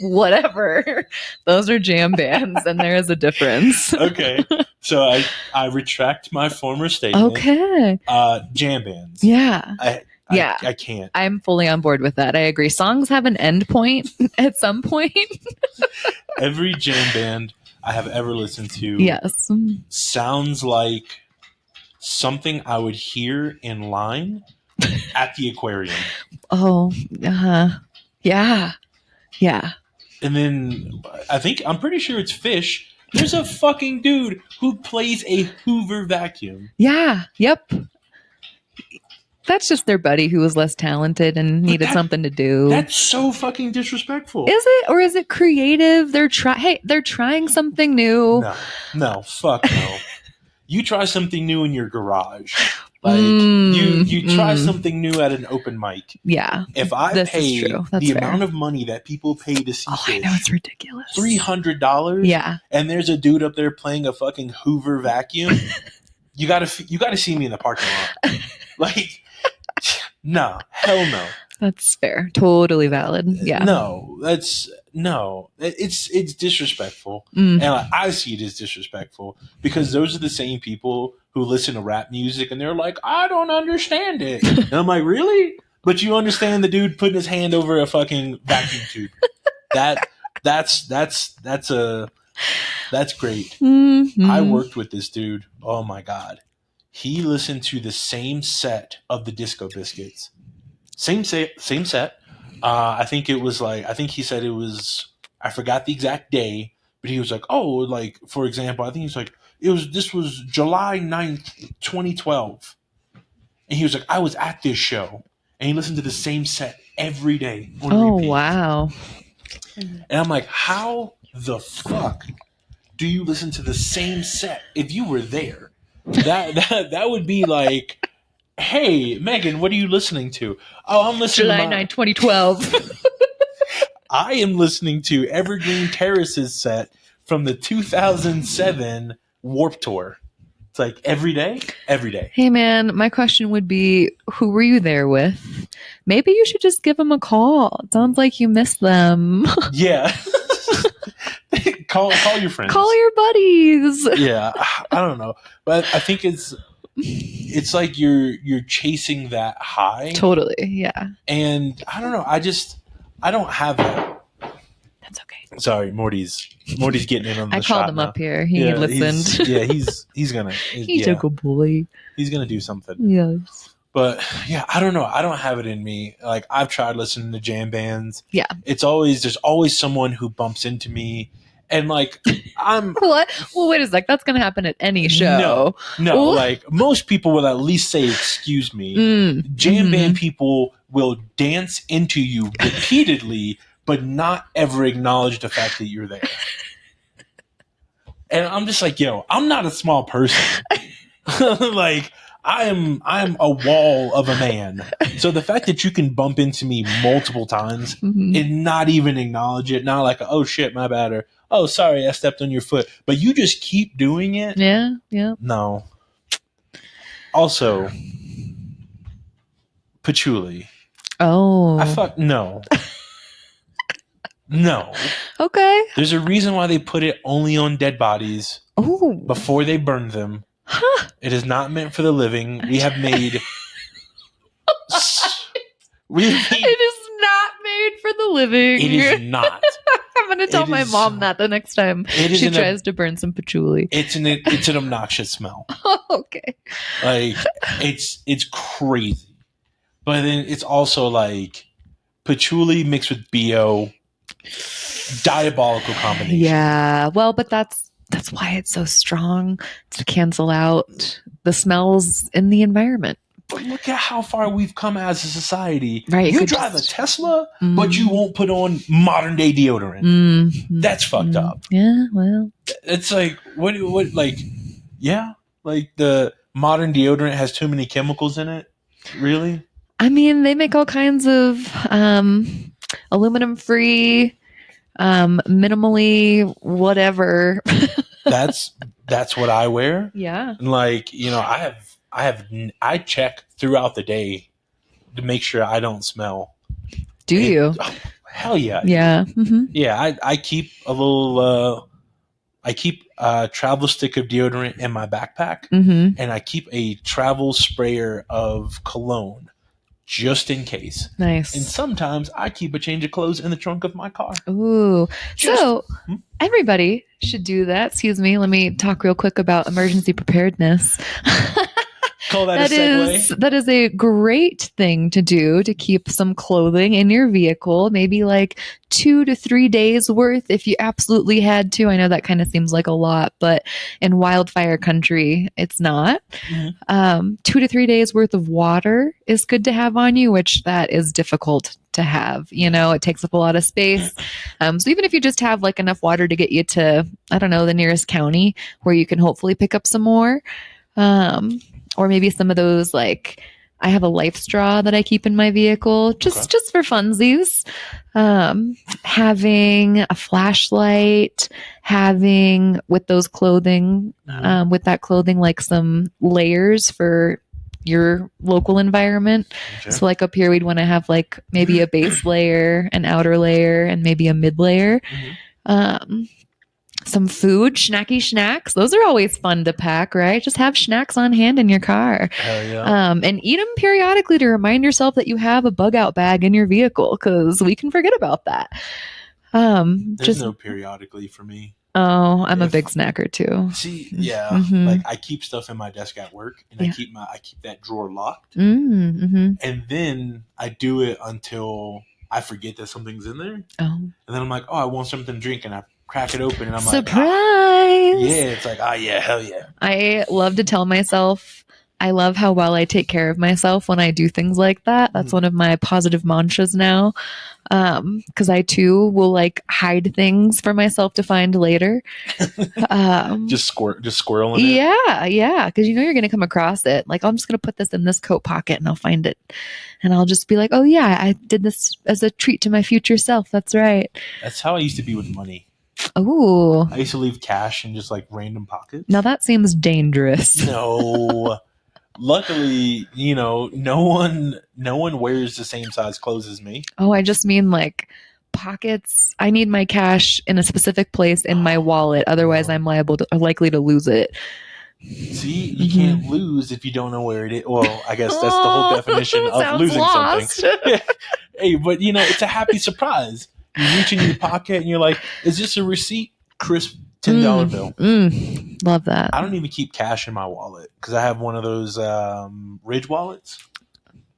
whatever. Those are jam bands, and there is a difference. Okay. So I retract my former statement. Okay. Jam bands. Yeah. I can't. I'm fully on board with that. I agree. Songs have an end point at some point. Every jam band I have ever listened to sounds like something I would hear in line at the aquarium. Oh, yeah. And then I'm pretty sure it's Fish. There's a fucking dude who plays a Hoover vacuum. Yeah. Yep. That's just their buddy who was less talented and needed something to do. That's so fucking disrespectful. Is it? Or is it creative? They're trying something new. No, fuck no. you try something new in your garage. Like you try something new at an open mic. Yeah. If I This pay is true. That's the fair. amount of money that people pay to see I know, Fish, it's ridiculous. $300, Yeah. and there's a dude up there playing a fucking Hoover vacuum, you gotta see me in the parking lot. Like, no, hell no. That's fair. Totally valid. Yeah. No, it's disrespectful, Mm. and like, I see it as disrespectful because those are the same people who listen to rap music and they're like, I don't understand it, and I'm like, really? But you understand the dude putting his hand over a fucking vacuum tube? That's great. Mm-hmm. I worked with this dude. Oh my god, he listened to the same set of the Disco Biscuits. Same set. I think it was like, I think he said it was, I forgot the exact day, but he was like, oh, like, for example, I think he's like, this was July 9th, 2012. And he was like, I was at this show. And he listened to the same set every day on repeat. Wow. And I'm like, how the do you listen to the same set if you were there? That would be like, hey, Megan, what are you listening to? Oh, I'm listening July to 9, 2012. I am listening to Evergreen Terrace's set from the 2007 Warped Tour. It's like every day. Hey, man, my question would be, who were you there with? Maybe you should just give them a call. It sounds like you miss them. Yeah. call your friends. Call your buddies. Yeah, I don't know, but I think it's like you're chasing that high. Totally, yeah. And I don't know. I don't have that. That's okay. Sorry, Morty's getting in on the I shot called him now. up here. He listened. He's gonna. He's a good boy. He's gonna do something. Yes. But yeah, I don't know. I don't have it in me. Like, I've tried listening to jam bands. Yeah. There's always someone who bumps into me, and like I'm. What? Well, wait a sec. That's gonna happen at any show. No. Ooh. Like, most people will at least say excuse me. Jam band people will dance into you repeatedly, but not ever acknowledge the fact that you're there. And I'm just like, yo, I'm not a small person. Like, I'm a wall of a man. So the fact that you can bump into me multiple times and not even acknowledge it, not like, oh shit, my bad, or oh sorry, I stepped on your foot, but you just keep doing it. Yeah. No. Also, patchouli. Oh. No. No. Okay. There's a reason why they put it only on dead bodies before they burn them. Huh. It is not meant for the living. We have made. It is not made for the living. It is not. I'm going to tell my mom that the next time she tries to burn some patchouli. It's an obnoxious smell. Okay. Like, it's crazy. But then it's also like patchouli mixed with BO. Diabolical combination. Yeah. Well, but that's why it's so strong, to cancel out the smells in the environment. But look at how far we've come as a society. Right. You drive a Tesla, but you won't put on modern day deodorant. That's fucked up. Yeah, well. It's like, what, like, yeah, like the modern deodorant has too many chemicals in it. Really? I mean, they make all kinds of aluminum free, minimally whatever. That's what I wear. Yeah. Like, you know, I check throughout the day to make sure I don't smell. Do you? Oh, hell yeah. Yeah. Mm-hmm. Yeah. I keep a little, a travel stick of deodorant in my backpack, and I keep a travel sprayer of cologne just in case. Nice. And sometimes I keep a change of clothes in the trunk of my car. Ooh. So everybody should do that. Excuse me. Let me talk real quick about emergency preparedness. call that a segue. That is a great thing to do, to keep some clothing in your vehicle, maybe like 2 to 3 days worth if you absolutely had to. I know that kind of seems like a lot, but in wildfire country, it's not. 2 to 3 days worth of water is good to have on you, which that is difficult to have. It takes up a lot of space. So even if you just have like enough water to get you to, I don't know, the nearest county where you can hopefully pick up some more, or maybe some of those, like, I have a life straw that I keep in my vehicle just for funsies. Having a flashlight, having with those clothing, with that clothing, like some layers for your local environment. Okay. So like up here, we'd want to have like maybe a base layer, an outer layer, and maybe a mid layer. Some food, snacky snacks. Those are always fun to pack, right? Just have snacks on hand in your car. Hell yeah. And eat them periodically to remind yourself that you have a bug out bag in your vehicle, because we can forget about that. There's no periodically for me. Oh, I'm a big snacker too. See, yeah, like I keep stuff in my desk at work, and I keep that drawer locked, and then I do it until I forget that something's in there, and then I'm like, oh, I want something to drink, and I crack it open, and I'm surprise! Like, yeah, it's like, yeah, hell yeah. I love to tell myself, I love how well I take care of myself when I do things like that. That's one of my positive mantras now. Because I too will like hide things for myself to find later. Just squirreling it. Yeah. Because you're going to come across it. Like, I'm just going to put this in this coat pocket and I'll find it. And I'll just be like, oh yeah, I did this as a treat to my future self. That's right. That's how I used to be with money. Oh. I used to leave cash in just like random pockets. Now that seems dangerous. No. Luckily, no one wears the same size clothes as me. Oh, I just mean like pockets. I need my cash in a specific place in my wallet. Otherwise, I'm likely to lose it. See, you can't lose if you don't know where it is. Well, I guess that's the whole definition of losing something. Hey, but it's a happy surprise. You reach in your pocket and you're like, is this a receipt? Crisp $10 bill. Love that. I don't even keep cash in my wallet because I have one of those Ridge wallets.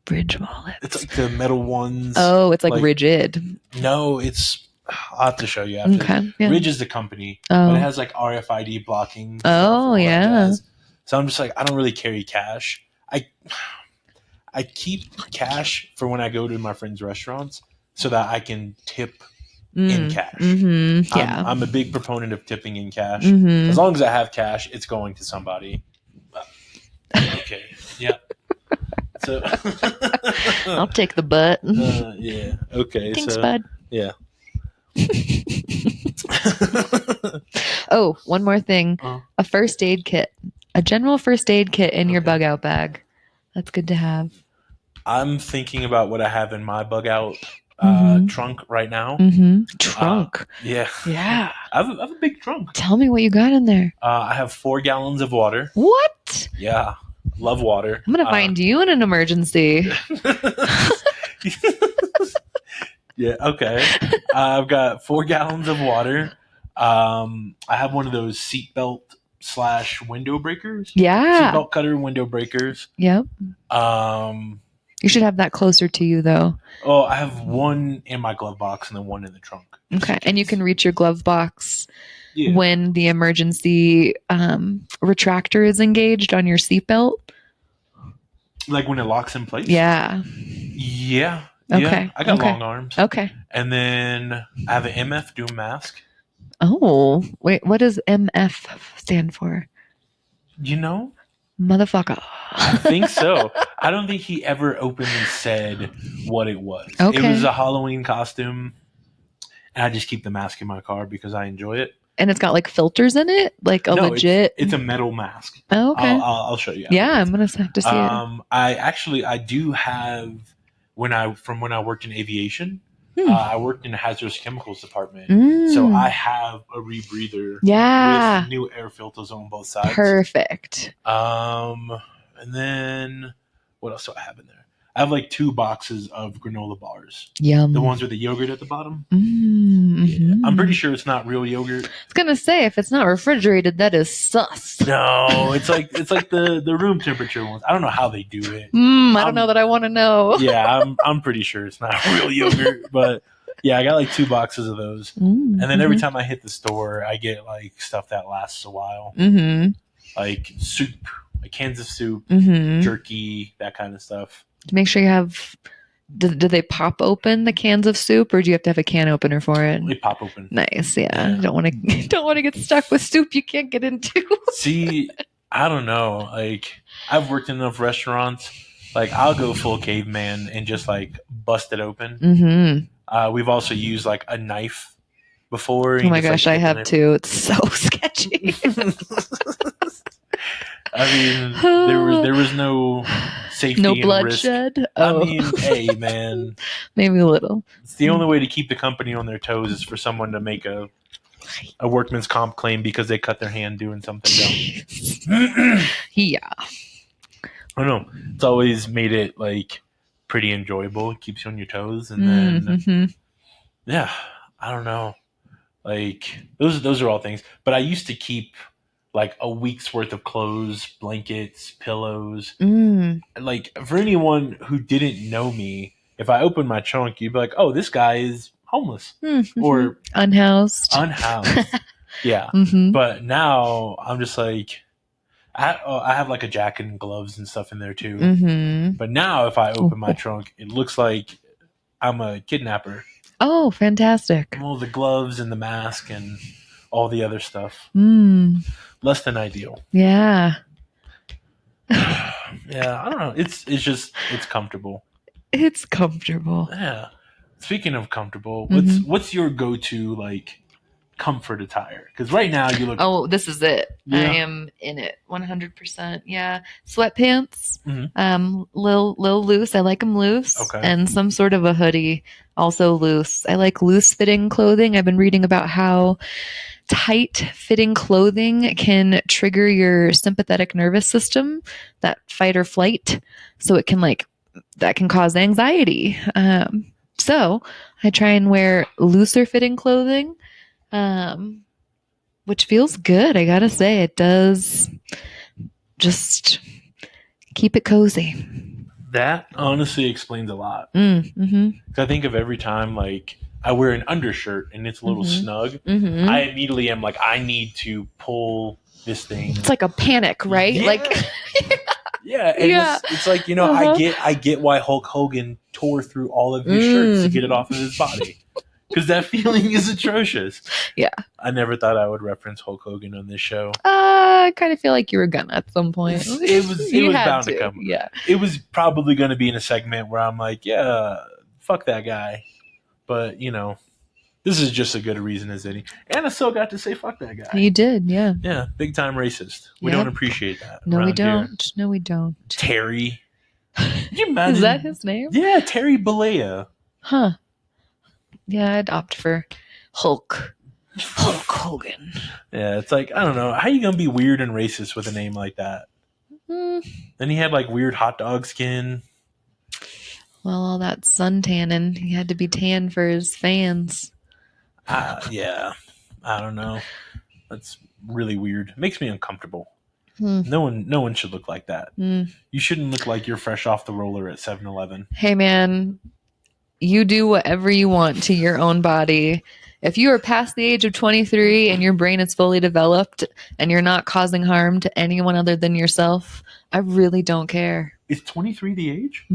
Bridge wallets. It's like the metal ones. Oh, it's like rigid. No, I'll have to show you after. Okay. Yeah. Ridge is the company, but it has like RFID blocking. Oh, yeah. So I'm just like, I don't really carry cash. I keep cash for when I go to my friends' restaurants so that I can tip in cash. Yeah. I'm a big proponent of tipping in cash. As long as I have cash, it's going to somebody. Okay. Yeah. So I'll take the butt. Yeah. Okay. Thanks, bud. Yeah. Oh, one more thing. A first aid kit. A general first aid kit in your bug out bag. That's good to have. I'm thinking about what I have in my bug out trunk right now. Trunk. Yeah. I have a big trunk. Tell me what you got in there. I have 4 gallons of water. What? Yeah. Love water. I'm going to find you in an emergency. Yeah, okay. I've got 4 gallons of water. I have one of those seatbelt / window breakers. Yeah. Seatbelt cutter, window breakers. Yep. You should have that closer to you, though. Oh, I have one in my glove box and then one in the trunk. Okay. And you can reach your glove box when the emergency retractor is engaged on your seatbelt. Like when it locks in place? Yeah. Yeah. Okay. Yeah. I got long arms. Okay. And then I have an MF doom mask. Oh, wait. What does MF stand for? Motherfucker. I think so. I don't think he ever openly said what it was. Okay. It was a Halloween costume. And I just keep the mask in my car because I enjoy it. And it's got like filters in it? Like legit? It's a metal mask. Oh, okay. I'll show you. Yeah, I'm going to have to see it. I do have, when I worked in aviation, I worked in the hazardous chemicals department. So I have a rebreather with new air filters on both sides. Perfect. And then what else do I have in there? I have like 2 boxes of granola bars. Yum. The ones with the yogurt at the bottom. Mm-hmm. Yeah. I'm pretty sure it's not real yogurt. I was gonna say, if it's not refrigerated, that is sus. No, it's like the room temperature ones. I don't know how they do it. I don't know that I want to know. Yeah, I'm pretty sure it's not real yogurt, but yeah, I got like 2 boxes of those. And then every time I hit the store, I get like stuff that lasts a while. Mm-hmm. Like soup, like cans of soup, Mm-hmm. jerky, that kind of stuff. Make sure you have. Do they pop open the cans of soup, or do you have to have a can opener for it? They pop open. Nice, yeah. You don't want to get stuck with soup you can't get into. See, I don't know. Like, I've worked in enough restaurants. Like, I'll go full caveman and just like bust it open. Mm-hmm. We've also used like a knife before. Oh my gosh, I have too. It's so sketchy. I mean, there was no safety, no and bloodshed. Risk. Oh. I mean, hey man, maybe a little. It's the only way to keep the company on their toes is for someone to make a workman's comp claim because they cut their hand doing something dumb. Yeah. I don't know. It's always made it like pretty enjoyable. It keeps you on your toes, and then yeah, I don't know. Like those are all things. But I used to keep like a week's worth of clothes, blankets, pillows. Like for anyone who didn't know me, if I opened my trunk, you'd be like, "Oh, this guy is homeless or unhoused." Yeah. But now I'm just like, I have like a jacket and gloves and stuff in there too. But now if I open my trunk, it looks like I'm a kidnapper. Oh, fantastic! All the gloves and the mask and all the other stuff. Less than ideal. Yeah. Yeah, I don't know. It's comfortable. It's comfortable. Yeah. Speaking of comfortable, what's your go-to like comfort attire? Because right now you look. Oh, this is it. Yeah. I am in it 100%. Yeah, sweatpants. Mhm. Little loose. I like them loose. Okay. And some sort of a hoodie, also loose. I like loose fitting clothing. I've been reading about how tight fitting clothing can trigger your sympathetic nervous system, that fight or flight. So it can that can cause anxiety. So I try and wear looser fitting clothing, which feels good. I gotta say, it does just keep it cozy. That honestly explains a lot. Because I think of every time like I wear an undershirt and it's a little snug, I immediately am like, I need to pull this thing. It's like a panic, right? Yeah. Like, yeah, and it's like, I get why Hulk Hogan tore through all of his shirts to get it off of his body. Because that feeling is atrocious. Yeah. I never thought I would reference Hulk Hogan on this show. I kind of feel like you were gonna at some point. It was bound to come. Yeah. It was probably going to be in a segment where I'm like, yeah, fuck that guy. But, this is just as good a reason as any. And I still got to say fuck that guy. You did, yeah. Yeah, big time racist. We don't appreciate that. No, we don't. Here. No, we don't. Terry. Can you imagine? Is that his name? Yeah, Terry Bollea. Huh. Yeah, I'd opt for Hulk Hogan. Yeah, it's like, I don't know. How are you going to be weird and racist with a name like that? Then he had like weird hot dog skin. Well, all that sun tanning. He had to be tan for his fans. Yeah. I don't know. That's really weird. It makes me uncomfortable. No one should look like that. You shouldn't look like you're fresh off the roller at 7-Eleven. Hey, man. You do whatever you want to your own body. If you are past the age of 23 and your brain is fully developed and you're not causing harm to anyone other than yourself, I really don't care. Is 23 the age?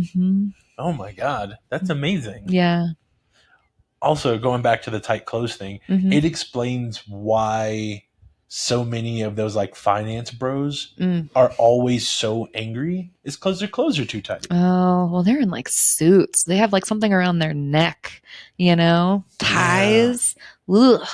Oh my God. That's amazing. Yeah. Also, going back to the tight clothes thing, it explains why so many of those like finance bros are always so angry. It's because their clothes are too tight. Oh, well, they're in like suits. They have like something around their neck, ties. Yeah. Ugh.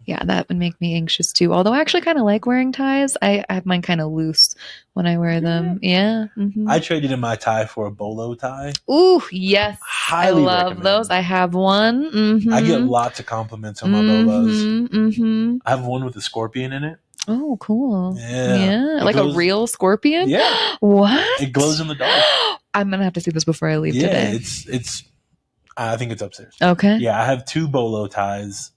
Yeah, that would make me anxious too. Although I actually kind of like wearing ties. I have mine kind of loose when I wear them. Yeah. I traded in my tie for a bolo tie. Ooh, yes. Highly I love recommend. Those. I have one. I get lots of compliments on my bolos. I have one with a scorpion in it. Oh, cool. Yeah. It Like a glows- real scorpion? Yeah. What? It glows in the dark. I'm going to have to see this before I leave Yeah, today. it's. I think it's upstairs. Okay. Yeah, I have 2 bolo ties,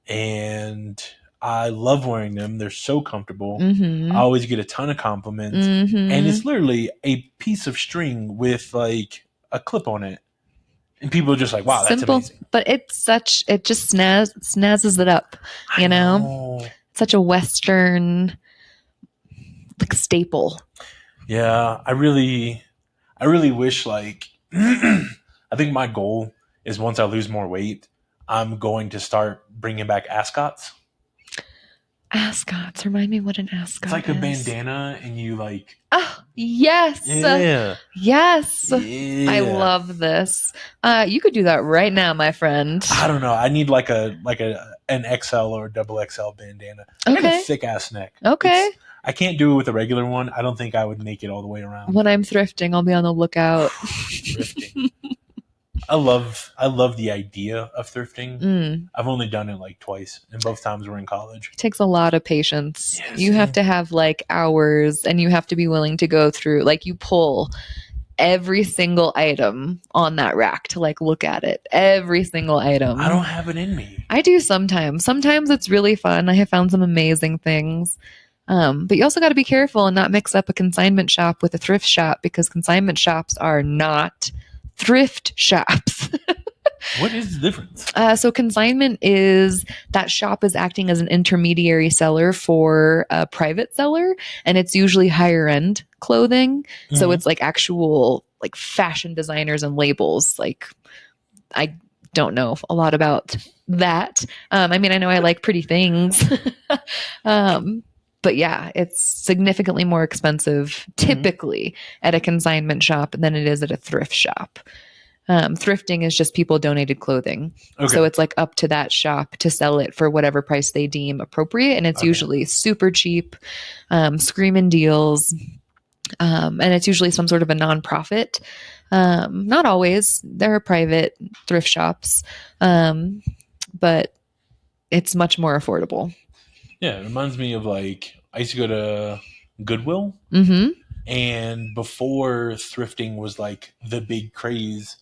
and I love wearing them. They're so comfortable. Mm-hmm. I always get a ton of compliments, and it's literally a piece of string with like a clip on it, and people are just like, "Wow, that's Simple, amazing!" but it just snazzes it up. You know, such a Western like staple. Yeah, I really wish like I think my goal is once I lose more weight, I'm going to start bringing back ascots. Ascots. Remind me what an ascot It's like a is. bandana, and you like. Oh, yes. Yeah. Yes. Yeah. I love this. You could do that right now, my friend. I don't know. I need like an XL or double XL bandana. I got a thick ass neck. Okay. I can't do it with a regular one. I don't think I would make it all the way around. When I'm thrifting, I'll be on the lookout. Thrifting. I love the idea of thrifting. I've only done it like twice, and both times we're in college. It takes a lot of patience. Yes, you have to have like hours, and you have to be willing to go through, like you pull every single item on that rack to like look at it. Every single item. I don't have it in me. I do sometimes. Sometimes it's really fun. I have found some amazing things. But you also got to be careful and not mix up a consignment shop with a thrift shop, because consignment shops are not thrift shops. What is the difference? So consignment is that shop is acting as an intermediary seller for a private seller, and it's usually higher end clothing. Mm-hmm. So it's like actual like fashion designers and labels. Like I don't know a lot about that. I mean, I know I like pretty things. But yeah, it's significantly more expensive typically at a consignment shop than it is at a thrift shop. Thrifting is just people donated clothing. Okay. So it's like up to that shop to sell it for whatever price they deem appropriate. And it's usually super cheap, screaming deals. And it's usually some sort of a nonprofit. Not always. There are private thrift shops, but it's much more affordable. Yeah, it reminds me of like I used to go to Goodwill, and before thrifting was like the big craze,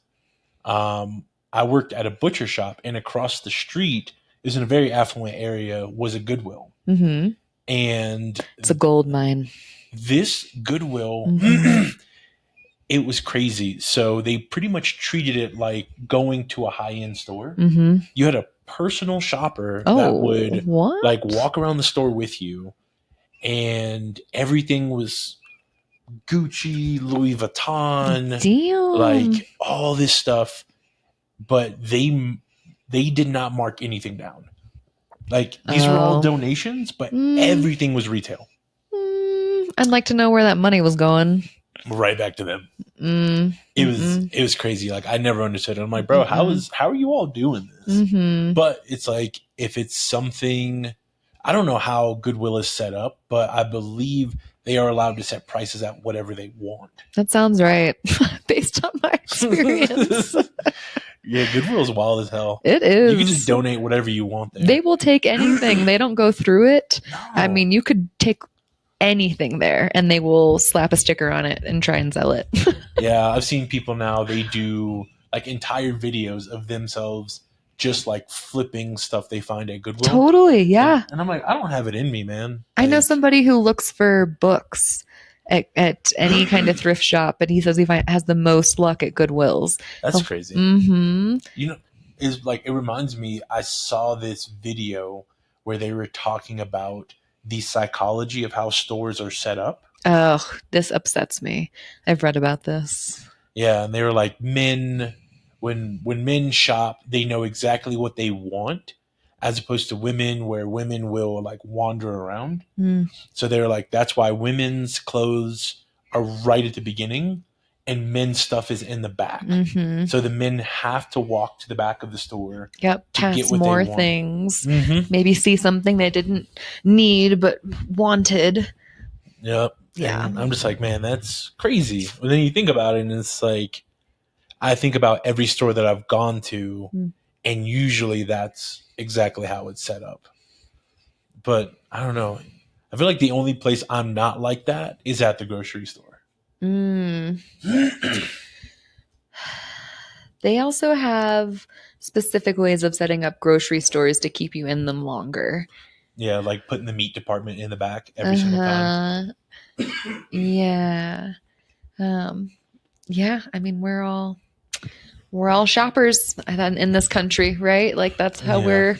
I worked at a butcher shop, and across the street is in a very affluent area was a Goodwill, and it's a gold mine. This Goodwill, it was crazy. So they pretty much treated it like going to a high-end store. You had a personal shopper that would like walk around the store with you, and everything was Gucci, Louis Vuitton, like all this stuff, but they did not mark anything down. Like these were all donations, but everything was retail. I'd like to know where that money was going. Right back to them. It was crazy. Like I never understood it. I'm like, bro, how are you all doing this? But it's like if it's something, I don't know how Goodwill is set up, but I believe they are allowed to set prices at whatever they want. That sounds right, based on my experience. Yeah, Goodwill is wild as hell. It is. You can just donate whatever you want there. They will take anything. They don't go through it. No. I mean, you could take anything there and they will slap a sticker on it and try and sell it. Yeah, I've seen people now, they do like entire videos of themselves just like flipping stuff they find at Goodwill. Totally, yeah. And I'm like, I don't have it in me, man. I know somebody who looks for books at any kind of thrift shop, but he says he has the most luck at Goodwill's. That's crazy. You know, is like it reminds me, I saw this video where they were talking about the psychology of how stores are set up. Oh, this upsets me. I've read about this. Yeah, and they were like, men, when men shop, they know exactly what they want, as opposed to women, where women will like wander around. So they're like, that's why women's clothes are right at the beginning and men's stuff is in the back. So the men have to walk to the back of the store. Yep, to get what more things. Maybe see something they didn't need but wanted. Yep. Yeah. And I'm just like, man, that's crazy. And then you think about it, and it's like, I think about every store that I've gone to, and usually that's exactly how it's set up. But I don't know. I feel like the only place I'm not like that is at the grocery store. Mm. They also have specific ways of setting up grocery stores to keep you in them longer. Yeah, like putting the meat department in the back every single time. Yeah. Um, yeah. I mean, we're all shoppers in this country, right? Like Yeah.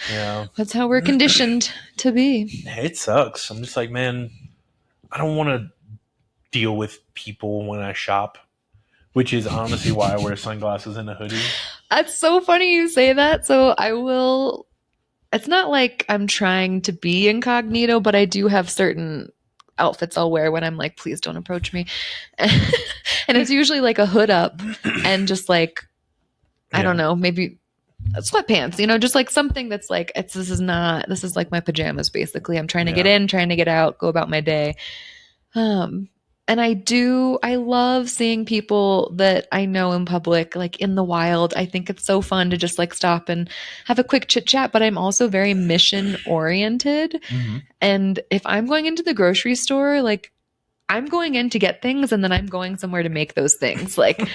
Yeah. that's how we're conditioned to be. It sucks. I'm just like, man, I don't want to deal with people when I shop, which is honestly why I wear sunglasses and a hoodie. That's so funny you say that. So I will. It's not like I'm trying to be incognito, but I do have certain outfits I'll wear when I'm like, please don't approach me. And it's usually like a hood up and just like, I don't know, maybe sweatpants, just like something that's like, this is like my pajamas basically. I'm trying to get in, trying to get out, go about my day. And I love seeing people that I know in public, like in the wild. I think it's so fun to just like stop and have a quick chit chat, but I'm also very mission oriented. Mm-hmm. And if I'm going into the grocery store, like I'm going in to get things and then I'm going somewhere to make those things. Like,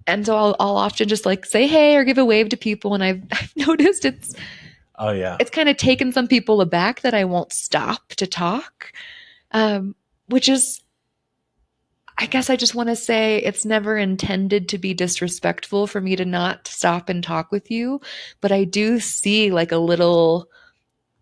and so I'll often just like say hey or give a wave to people. And I've noticed it's kind of taken some people aback that I won't stop to talk, which is, I guess I just want to say it's never intended to be disrespectful for me to not stop and talk with you, but I do see like a little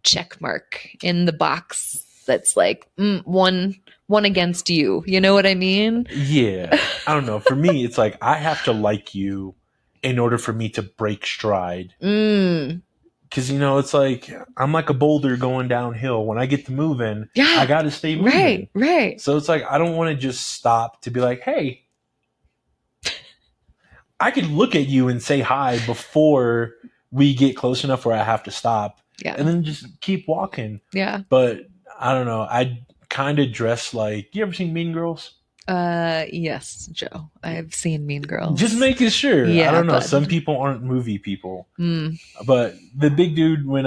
check mark in the box that's like one against you. You know what I mean? Yeah. I don't know. For me, it's like I have to like you in order for me to break stride. Because, it's like I'm like a boulder going downhill. When I get to moving, I got to stay moving. Right. So it's like I don't want to just stop to be like, hey, I could look at you and say hi before we get close enough where I have to stop. Yeah. And then just keep walking. Yeah. But I don't know. I kind of dress like, you ever seen Mean Girls? Yes, Joe. I've seen Mean Girls. Just making sure. Yeah, I don't know. Some people aren't movie people. But the big dude, when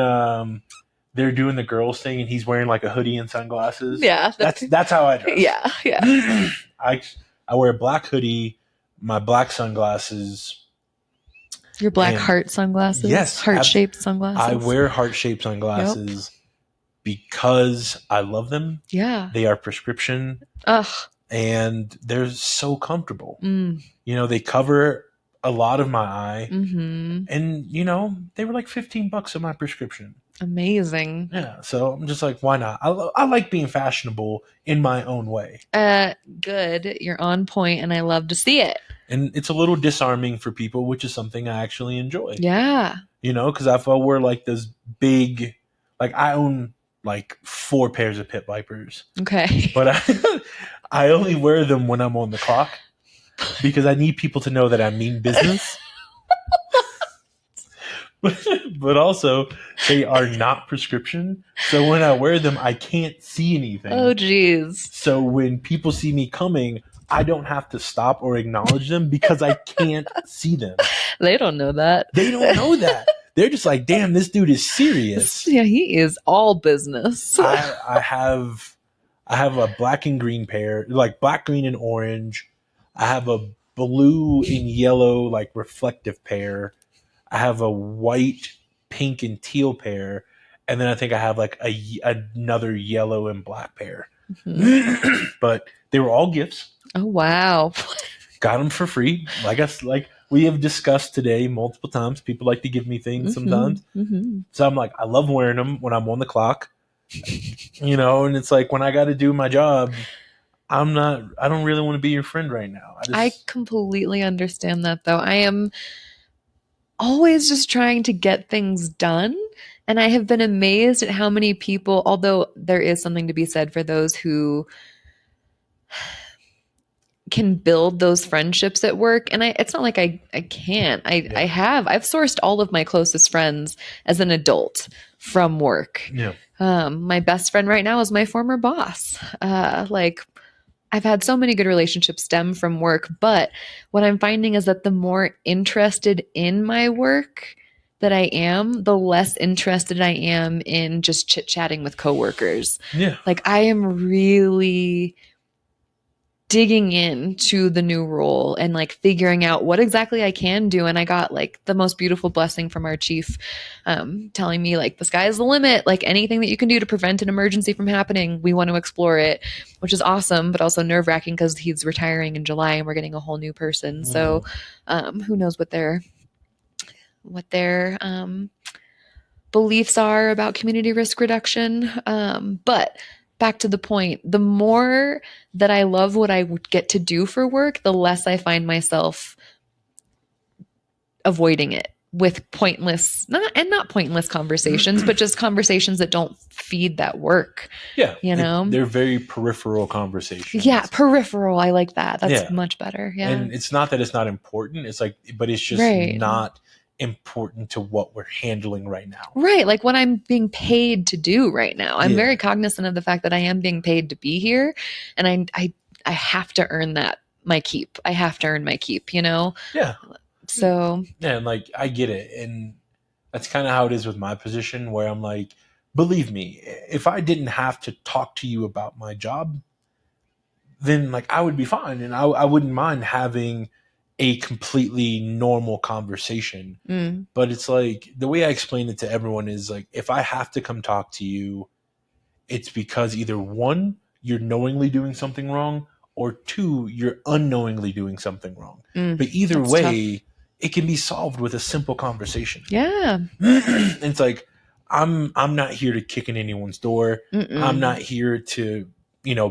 they're doing the girls thing and he's wearing like a hoodie and sunglasses. Yeah. That's how I dress. Yeah. I wear a black hoodie, my black sunglasses. Your black heart sunglasses? Yes. Heart-shaped sunglasses? I wear heart-shaped sunglasses because I love them. Yeah. They are prescription. Ugh. And they're so comfortable. They cover a lot of my eye. Mm-hmm. And, they were like $15 on my prescription. Amazing. Yeah. So I'm just like, why not? I like being fashionable in my own way. Good. You're on point and I love to see it. And it's a little disarming for people, which is something I actually enjoy. Yeah. Because if I wear like those big, like I own like 4 pairs of pit vipers. Okay. But I only wear them when I'm on the clock because I need people to know that I mean business. But also, they are not prescription. So when I wear them, I can't see anything. Oh, geez. So when people see me coming, I don't have to stop or acknowledge them because I can't see them. They don't know that. They don't know that. They're just like, damn, this dude is serious. Yeah, he is all business. I have a black and green pair, like black, green, and orange. I have a blue and yellow, like reflective pair. I have a white, pink, and teal pair. And then I think I have like another yellow and black pair. Mm-hmm. But they were all gifts. Oh, wow. Got them for free. Like we have discussed today multiple times. People like to give me things sometimes. Mm-hmm. So I'm like, I love wearing them when I'm on the clock. And it's like when I got to do my job, I don't really want to be your friend right now. I completely understand that though. I am always just trying to get things done. And I have been amazed at how many people, although there is something to be said for those who can build those friendships at work. And it's not like I can't. I've sourced all of my closest friends as an adult from work. Yeah. My best friend right now is my former boss. I've had so many good relationships stem from work, but what I'm finding is that the more interested in my work that I am, the less interested I am in just chit-chatting with coworkers. Yeah. Like I am really digging into the new role and like figuring out what exactly I can do. And I got like the most beautiful blessing from our chief, telling me like the sky is the limit. Like anything that you can do to prevent an emergency from happening, we want to explore it, which is awesome, but also nerve wracking because he's retiring in July and we're getting a whole new person. So who knows what their beliefs are about community risk reduction. But back to the point, the more that I love what I would get to do for work, the less I find myself avoiding it with not pointless conversations, but just conversations that don't feed that work. Yeah. You know? They're very peripheral conversations. Yeah, peripheral. I like that. That's Yeah. much better. Yeah. And it's not that it's not important. It's like, but it's just Right. not important to what we're handling right now. Right. Like what I'm being paid to do right now. I'm Yeah. very cognizant of the fact that I am being paid to be here. And I have to earn that, my keep. I have to earn my keep, you know? Yeah. So Yeah, and like I get it. And that's kind of how it is with my position, where I'm like, believe me, if I didn't have to talk to you about my job, then like I would be fine, and I wouldn't mind having a completely normal conversation. But it's like the way I explain it to everyone is like, if I have to come talk to you, it's because either one, you're knowingly doing something wrong, or two, you're unknowingly doing something wrong. But either that's way, tough. it can be solved with a simple conversation. Yeah. It's like I'm not here to kick in anyone's door. I'm not here to,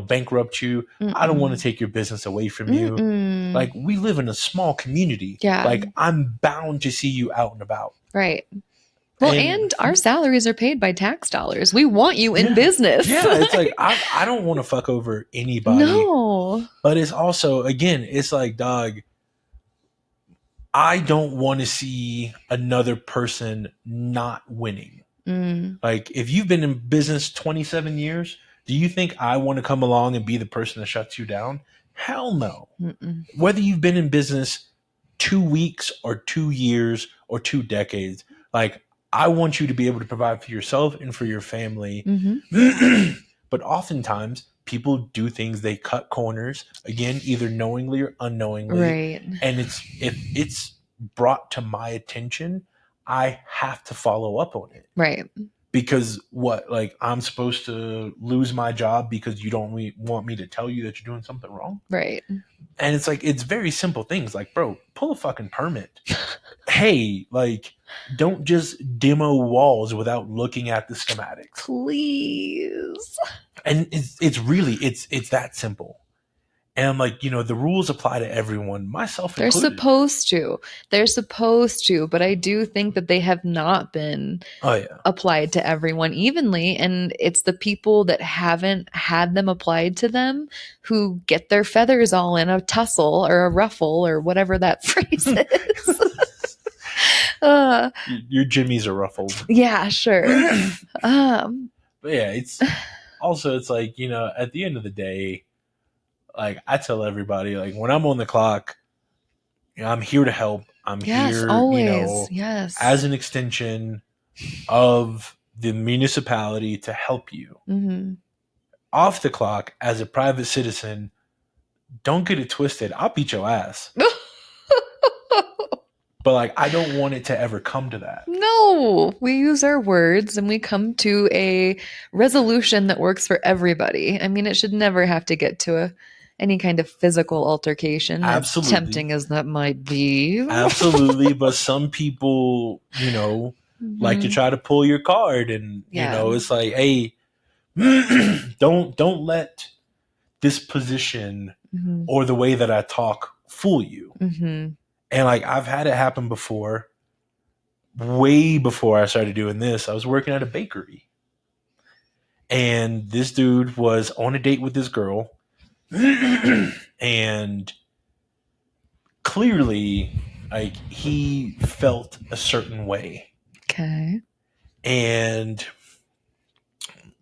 bankrupt you. I don't want to take your business away from you. Like, we live in a small community. Yeah. Like, I'm bound to see you out and about. Right. Well, and our salaries are paid by tax dollars. We want you in business. Yeah, it's like I don't want to fuck over anybody. No. But it's also, again, it's like, dog, I don't want to see another person not winning. Like, if you've been in business 27 years, do you think I want to come along and be the person that shuts you down? Hell no. Whether you've been in business 2 weeks or 2 years or 2 decades, like, I want you to be able to provide for yourself and for your family. But oftentimes people do things, they cut corners, again, either knowingly or unknowingly. Right. And if it's brought to my attention, I have to follow up on it. Right. Because what, like, I'm supposed to lose my job because you don't want me to tell you that you're doing something wrong? Right. And it's like, it's very simple things. Like, bro, pull a fucking permit. Hey, like, don't just demo walls without looking at the schematics. Please. And it's really that simple. And I'm like, the rules apply to everyone, myself included. They're supposed to, but I do think that they have not been applied to everyone evenly. And it's the people that haven't had them applied to them who get their feathers all in a tussle or a ruffle or whatever that phrase is. Your jimmies are ruffled. Yeah, sure. But yeah, it's like, at the end of the day, like, I tell everybody, like, when I'm on the clock, I'm here to help. I'm here, always. as an extension of the municipality to help you. Off the clock, as a private citizen, don't get it twisted. I'll beat your ass. But, like, I don't want it to ever come to that. No, we use our words and we come to a resolution that works for everybody. I mean, it should never have to get to any kind of physical altercation. Absolutely. As tempting as that might be. Absolutely. But some people, like to try to pull your card, and, it's like, hey, don't let this position or the way that I talk fool you. And, like, I've had it happen before. Way before I started doing this, I was working at a bakery. And this dude was on a date with this girl. And clearly, like, he felt a certain way. Okay. And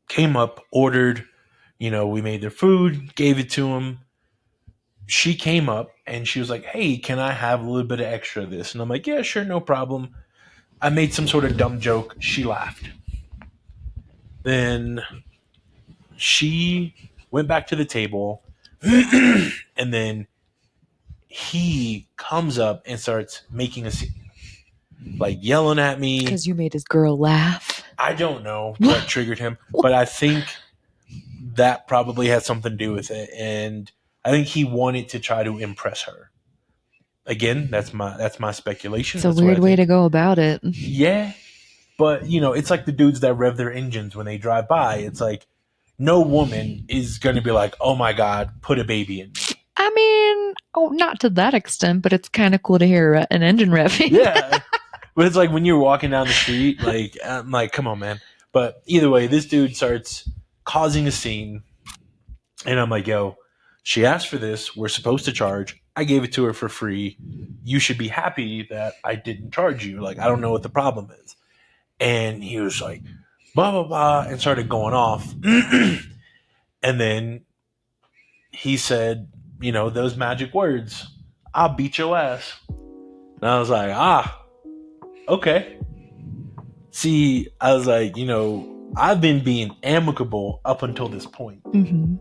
came up, ordered, we made their food, gave it to him. She came up and she was like, hey, can I have a little bit of extra of this? And I'm like, yeah, sure, no problem. I made some sort of dumb joke. She laughed. Then she went back to the table, and then he comes up and starts making a scene, like yelling at me. Because you made his girl laugh. I don't know what triggered him, but I think that probably had something to do with it, and I think he wanted to try to impress her. Again, that's my speculation. It's a That's what weird I way think. to go about it. Yeah, but it's like the dudes that rev their engines when they drive by. It's like no woman is going to be like, "Oh my god, put a baby in me." I mean, not to that extent, but it's kind of cool to hear an engine revving. Yeah, but it's like when you're walking down the street, like I'm like, come on, man. But either way, this dude starts causing a scene, and I'm like, yo, she asked for this. We're supposed to charge. I gave it to her for free. You should be happy that I didn't charge you. Like, I don't know what the problem is. And he was like, blah, blah, blah, and started going off. And then he said, those magic words, I'll beat your ass. And I was like, okay. See, I was like, I've been being amicable up until this point. Mm-hmm.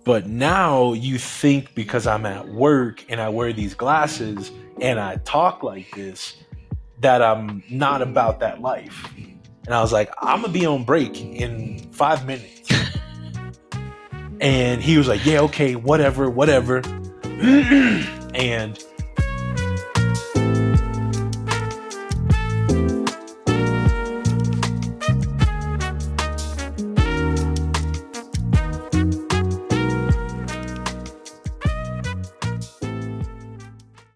But now you think because I'm at work and I wear these glasses and I talk like this, that I'm not about that life. And I was like, I'm going to be on break in 5 minutes. And he was like, yeah, okay, whatever. And